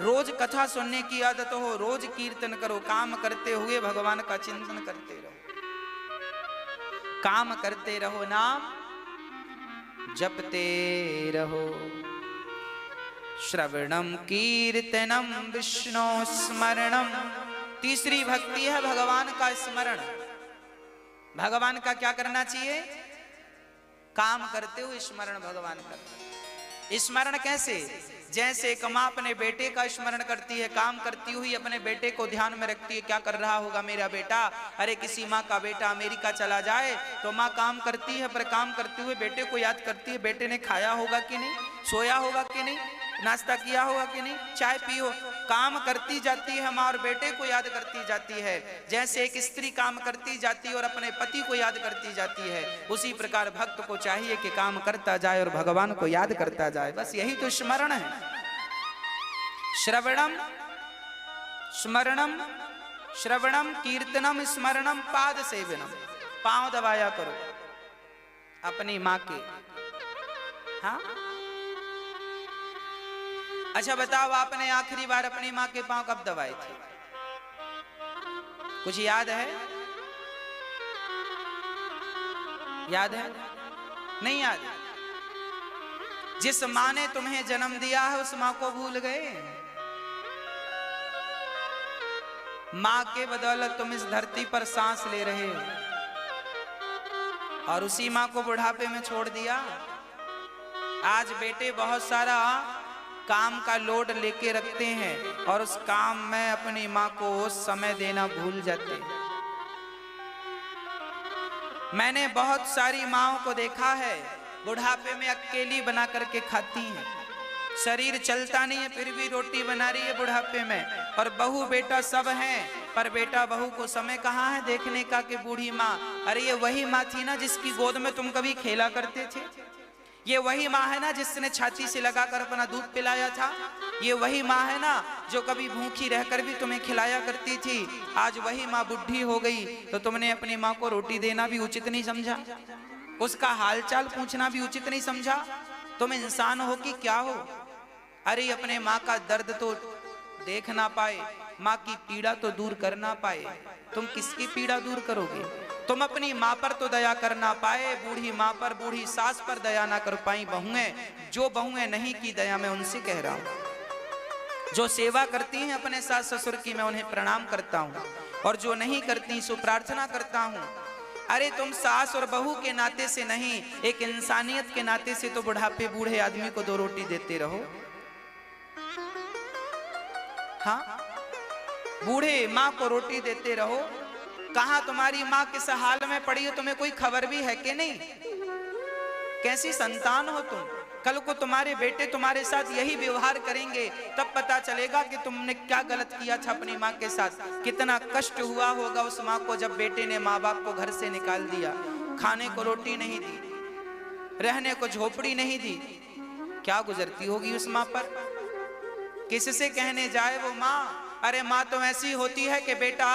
रोज कथा सुनने की आदत हो, रोज कीर्तन करो, काम करते हुए भगवान का चिंतन करते रहो, काम करते रहो, नाम जपते रहो। श्रवणम कीर्तनम विष्णु स्मरणम। तीसरी भक्ति है भगवान का स्मरण। भगवान का क्या करना चाहिए? काम करते हुए स्मरण भगवान करना। स्मरण कैसे? जैसे एक माँ अपने बेटे का स्मरण करती है, काम करती हुई अपने बेटे को ध्यान में रखती है, क्या कर रहा होगा मेरा बेटा। अरे किसी माँ का बेटा अमेरिका चला जाए तो माँ काम करती है, पर काम करते हुए बेटे को याद करती है, बेटे ने खाया होगा कि नहीं, सोया होगा कि नहीं, नाश्ता किया होगा कि नहीं, चाय पियो। काम करती जाती है माँ और बेटे को याद करती जाती है। जैसे एक स्त्री काम करती जाती है और अपने पति को याद करती जाती है, उसी प्रकार भक्त को चाहिए कि काम करता जाए और भगवान को याद करता जाए। बस यही तो स्मरण है। श्रवणम स्मरणम, श्रवणम कीर्तनम स्मरणम पाद सेवनम। पांव दबाया करो अपनी माँ के। हाँ, अच्छा बताओ, आपने आखिरी बार अपनी माँ के पांव कब दबाए थे? कुछ याद है? याद है? नहीं याद? जिस माँ ने तुम्हें जन्म दिया है उस माँ को भूल गए? माँ के बदौलत तुम इस धरती पर सांस ले रहे हो और उसी माँ को बुढ़ापे में छोड़ दिया। आज बेटे बहुत सारा काम का लोड लेके रखते हैं और उस काम में अपनी माँ को समय देना भूल जाते हैं। मैंने बहुत सारी माँओं को देखा है, बुढ़ापे में अकेली बना करके खाती हैं, शरीर चलता नहीं है फिर भी रोटी बना रही है बुढ़ापे में। और बहू बेटा सब हैं, पर बेटा बहू को समय कहाँ है देखने का कि बूढ़ी माँ। अरे ये वही माँ थी ना जिसकी गोद में तुम कभी खेला करते थे। ये वही माँ है ना जिसने छाती से लगाकर अपना दूध पिलाया था। ये वही माँ है ना जो कभी भूखी रहकर भी तुम्हें खिलाया करती थी। आज वही माँ बुढ़ी हो गई तो तुमने अपनी माँ को रोटी देना भी उचित नहीं समझा, उसका हालचाल पूछना भी उचित नहीं समझा। तुम इंसान हो कि क्या हो? अरे अपने माँ का दर्द तो देख ना पाए, माँ की पीड़ा तो दूर कर ना पाए, तुम किसकी पीड़ा दूर करोगे? तुम अपनी माँ पर तो दया कर ना पाए, बूढ़ी माँ पर, बूढ़ी सास पर दया ना कर पाई बहुएं। जो बहुएं नहीं की दया मैं उनसे कह रहा हूँ। जो सेवा करती हैं अपने सास ससुर की मैं उन्हें प्रणाम करता हूँ, और जो नहीं करती सो प्रार्थना करता हूँ। अरे तुम सास और बहू के नाते से नहीं, एक इंसानियत के नाते से तो बुढ़ापे बूढ़े आदमी को 2 रोटी देते रहो। हाँ, बूढ़े माँ को रोटी देते रहो। कहाँ तुम्हारी माँ किस हाल में पड़ी है तुम्हें कोई खबर भी है कि नहीं? कैसी संतान हो तुम? कल को तुम्हारे बेटे तुम्हारे साथ यही व्यवहार करेंगे, तब पता चलेगा कि तुमने क्या गलत किया था अपनी माँ के साथ। कितना कष्ट हुआ होगा उस माँ को जब बेटे ने माँ बाप को घर से निकाल दिया, खाने को रोटी नहीं दी, रहने को झोपड़ी नहीं दी। क्या गुजरती होगी उस माँ पर? किससे कहने जाए वो माँ? अरे माँ तो ऐसी होती है कि बेटा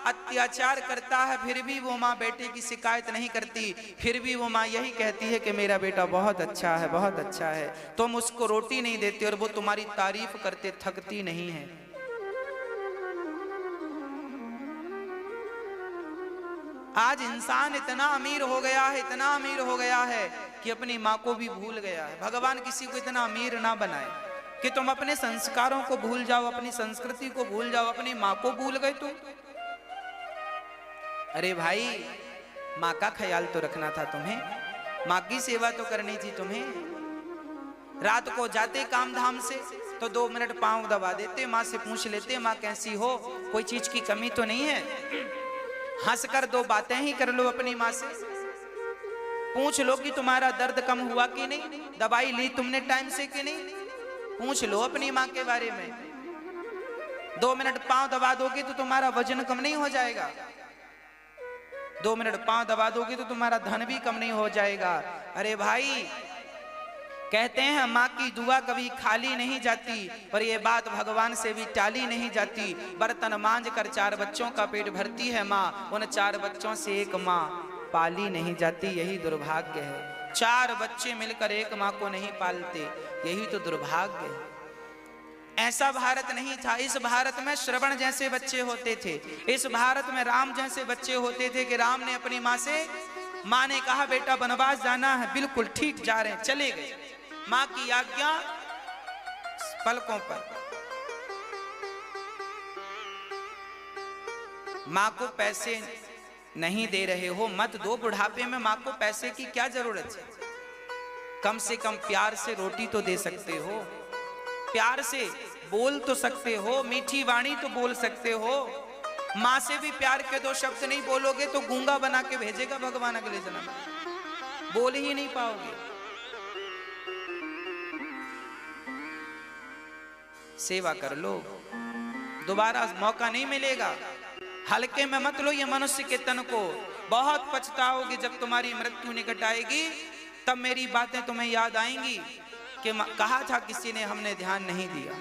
अत्याचार करता है फिर भी वो माँ बेटे की शिकायत नहीं करती, फिर भी वो माँ यही कहती है कि मेरा बेटा बहुत अच्छा है, बहुत अच्छा है। तुम उसको रोटी नहीं देते और वो तुम्हारी तारीफ करते थकती नहीं है। आज इंसान इतना अमीर हो गया है, इतना अमीर हो गया है कि अपनी माँ को भी भूल गया है। भगवान किसी को इतना अमीर ना बनाए कि तुम अपने संस्कारों को भूल जाओ, अपनी संस्कृति को भूल जाओ, अपनी माँ को भूल गए तुम। अरे भाई, माँ का ख्याल तो रखना था तुम्हें, माँ की सेवा तो करनी थी तुम्हें। रात को जाते काम धाम से तो 2 मिनट पांव दबा देते, माँ से पूछ लेते माँ कैसी हो, कोई चीज की कमी तो नहीं है। हंसकर 2 बातें ही कर लो अपनी माँ से, पूछ लो कि तुम्हारा दर्द कम हुआ कि नहीं, दवाई ली तुमने टाइम से कि नहीं, पूछ लो अपनी माँ के बारे में। 2 मिनट पांव दबा दोगे तो तुम्हारा वजन कम नहीं हो जाएगा, 2 मिनट पांव दबा दोगे तो तुम्हारा धन भी कम नहीं हो जाएगा। अरे भाई, कहते हैं माँ की दुआ कभी खाली नहीं जाती, पर ये बात भगवान से भी टाली नहीं जाती। बर्तन मांझ कर 4 बच्चों का पेट भरती है माँ, उन 4 बच्चों से एक माँ पाली नहीं जाती, यही दुर्भाग्य है। 4 बच्चे मिलकर एक माँ को नहीं पालते, यही तो दुर्भाग्य है। ऐसा भारत नहीं था। इस भारत में श्रवण जैसे बच्चे होते थे, इस भारत में राम जैसे बच्चे होते थे कि राम ने अपनी माँ से, माँ ने कहा बेटा वनवास जाना है, बिल्कुल ठीक जा रहे हैं, चले गए। माँ की आज्ञा पलकों पर। माँ को पैसे नहीं दे रहे हो, मत दो। बुढ़ापे में माँ को पैसे की क्या जरूरत है? कम से कम प्यार से रोटी तो दे सकते हो, प्यार से बोल तो सकते हो, मीठी वाणी तो बोल सकते हो। माँ से भी प्यार के 2 शब्द नहीं बोलोगे तो गूंगा बना के भेजेगा भगवान अगले जन्म में, बोल ही नहीं पाओगे। सेवा कर लो, दोबारा मौका नहीं मिलेगा। हल्के में मत लो ये मनुष्य के तन को, बहुत पछताओगे जब तुम्हारी मृत्यु निकट आएगी, तब मेरी बातें तुम्हें याद आएंगी कि कहा था किसी ने, हमने ध्यान नहीं दिया।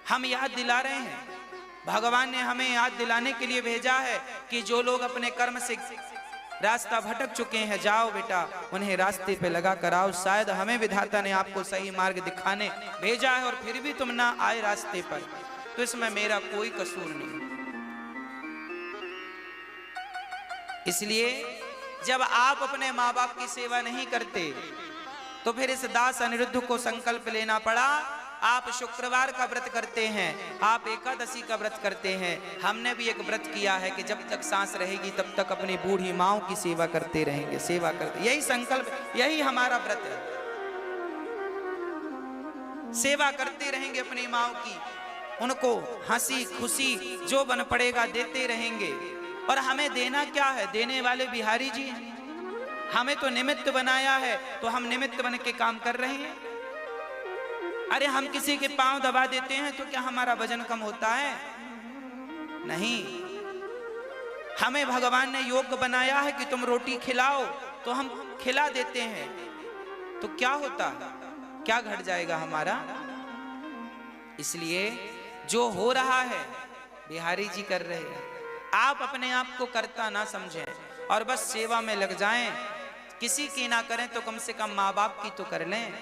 हम याद दिला रहे हैं, भगवान ने हमें याद दिलाने के लिए भेजा है कि जो लोग अपने कर्म से रास्ता भटक चुके हैं, जाओ बेटा उन्हें रास्ते पे लगा कर आओ। शायद हमें विधाता ने आपको सही मार्ग दिखाने भेजा है और फिर भी तुम ना आए रास्ते पर, तो इसमें मेरा कोई कसूर नहीं। इसलिए जब आप अपने माँ बाप की सेवा नहीं करते तो फिर इस दास अनिरुद्ध को संकल्प लेना पड़ा। आप शुक्रवार का व्रत करते हैं, आप एकादशी का व्रत करते हैं, हमने भी एक व्रत किया है कि जब तक सांस रहेगी तब तक अपनी बूढ़ी माँओं की सेवा करते रहेंगे, सेवा करते, यही संकल्प, यही हमारा व्रत है। सेवा करते रहेंगे अपनी माँओं की, उनको हंसी खुशी जो बन पड़ेगा देते रहेंगे। और हमें देना क्या है, देने वाले बिहारी जी हैं, हमें तो निमित्त बनाया है, तो हम निमित्त बन के काम कर रहे हैं। अरे हम किसी के पांव दबा देते हैं तो क्या हमारा वजन कम होता है? नहीं, हमें भगवान ने योग्य बनाया है कि तुम रोटी खिलाओ, तो हम खिला देते हैं, तो क्या होता है, क्या घट जाएगा हमारा? इसलिए जो हो रहा है बिहारी जी कर रहे हैं, आप अपने आप को कर्ता ना समझें और बस सेवा में लग जाएं। किसी की ना करें तो कम से कम माँ बाप की तो कर लें।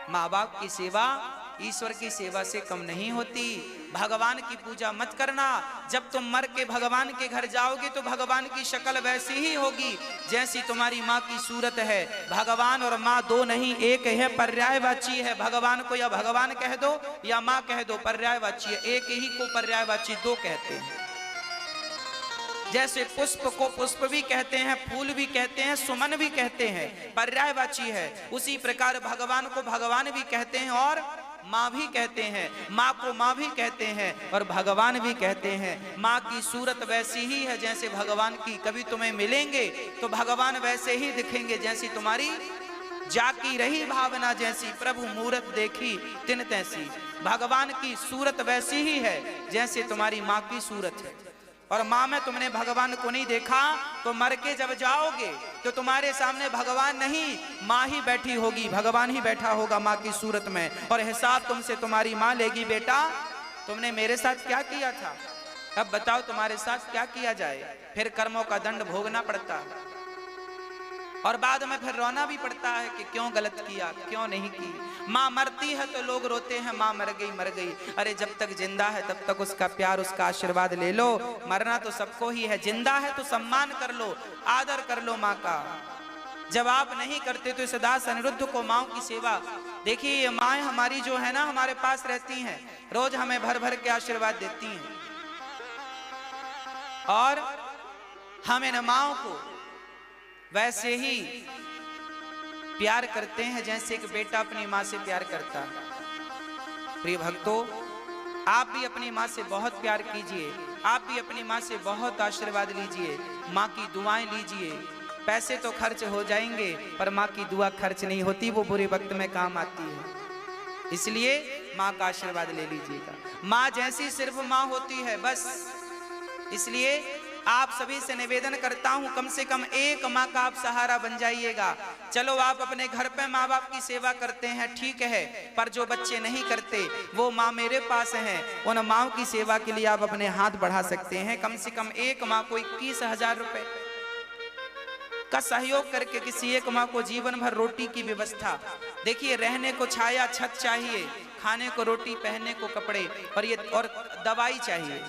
माँ बाप की सेवा ईश्वर की सेवा से कम नहीं होती। भगवान की पूजा मत करना, जब तुम मर के भगवान के घर जाओगे तो भगवान की शक्ल वैसी ही होगी जैसी तुम्हारी माँ की सूरत है। भगवान और माँ दो नहीं, एक है, पर्यायवाची है। भगवान को या भगवान कह दो या माँ कह दो, पर्यायवाची है। एक ही को पर्यायवाची दो कहते हैं। जैसे पुष्प को पुष्प भी कहते हैं, फूल भी कहते हैं, सुमन भी कहते हैं, पर्यायवाची है। उसी प्रकार भगवान को भगवान भी कहते हैं और माँ भी कहते हैं, माँ को माँ भी कहते हैं और भगवान भी कहते हैं। माँ की सूरत वैसी ही है जैसे भगवान की, कभी तुम्हें मिलेंगे तो भगवान वैसे ही दिखेंगे जैसी तुम्हारी जाकी रही भावना, जैसी प्रभु मूरत देखी तिन तैसी। भगवान की सूरत वैसी ही है जैसे तुम्हारी माँ की सूरत है। और माँ में तुमने भगवान को नहीं देखा तो मर के जब जाओगे तो तुम्हारे सामने भगवान नहीं, माँ ही बैठी होगी, भगवान ही बैठा होगा माँ की सूरत में। और हिसाब तुमसे तुम्हारी माँ लेगी, बेटा तुमने मेरे साथ क्या किया था, अब बताओ तुम्हारे साथ क्या किया जाए। फिर कर्मों का दंड भोगना पड़ता है और बाद में फिर रोना भी पड़ता है कि क्यों गलत किया, क्यों नहीं की। माँ मरती है तो लोग रोते हैं, माँ मर गई मर गई। अरे जब तक जिंदा है तब तक उसका प्यार, उसका आशीर्वाद ले लो। मरना तो सबको ही है, जिंदा है तो सम्मान कर लो, आदर कर लो माँ का। जब आप नहीं करते तो इस दास अनिरुद्ध को माँ की सेवा, देखिए ये माँ हमारी जो है ना हमारे पास रहती हैं, रोज हमें भर भर के आशीर्वाद देती हैं और हम इन माँओं को वैसे ही प्यार करते हैं जैसे एक बेटा अपनी माँ से प्यार करता है। प्रिय भक्तों, आप भी अपनी माँ से बहुत प्यार कीजिए, आप भी अपनी माँ से बहुत आशीर्वाद लीजिए, माँ की दुआएं लीजिए। पैसे तो खर्च हो जाएंगे पर माँ की दुआ खर्च नहीं होती, वो बुरे वक्त में काम आती है। इसलिए माँ का आशीर्वाद ले लीजिएगा। माँ जैसी सिर्फ माँ होती है बस। इसलिए आप सभी से निवेदन करता हूं, कम से कम एक माँ का आप सहारा बन जाइएगा। चलो आप अपने घर पे माँ बाप की सेवा करते हैं, ठीक है, पर जो बच्चे नहीं करते वो माँ मेरे पास हैं, उन माँओं की सेवा के लिए आप अपने हाथ बढ़ा सकते हैं। कम से कम एक माँ को 21,000 रुपए का सहयोग करके किसी एक माँ को जीवन भर रोटी की व्यवस्था, देखिए रहने को छाया छत चाहिए, खाने को रोटी, पहनने को कपड़े और दवाई चाहिए।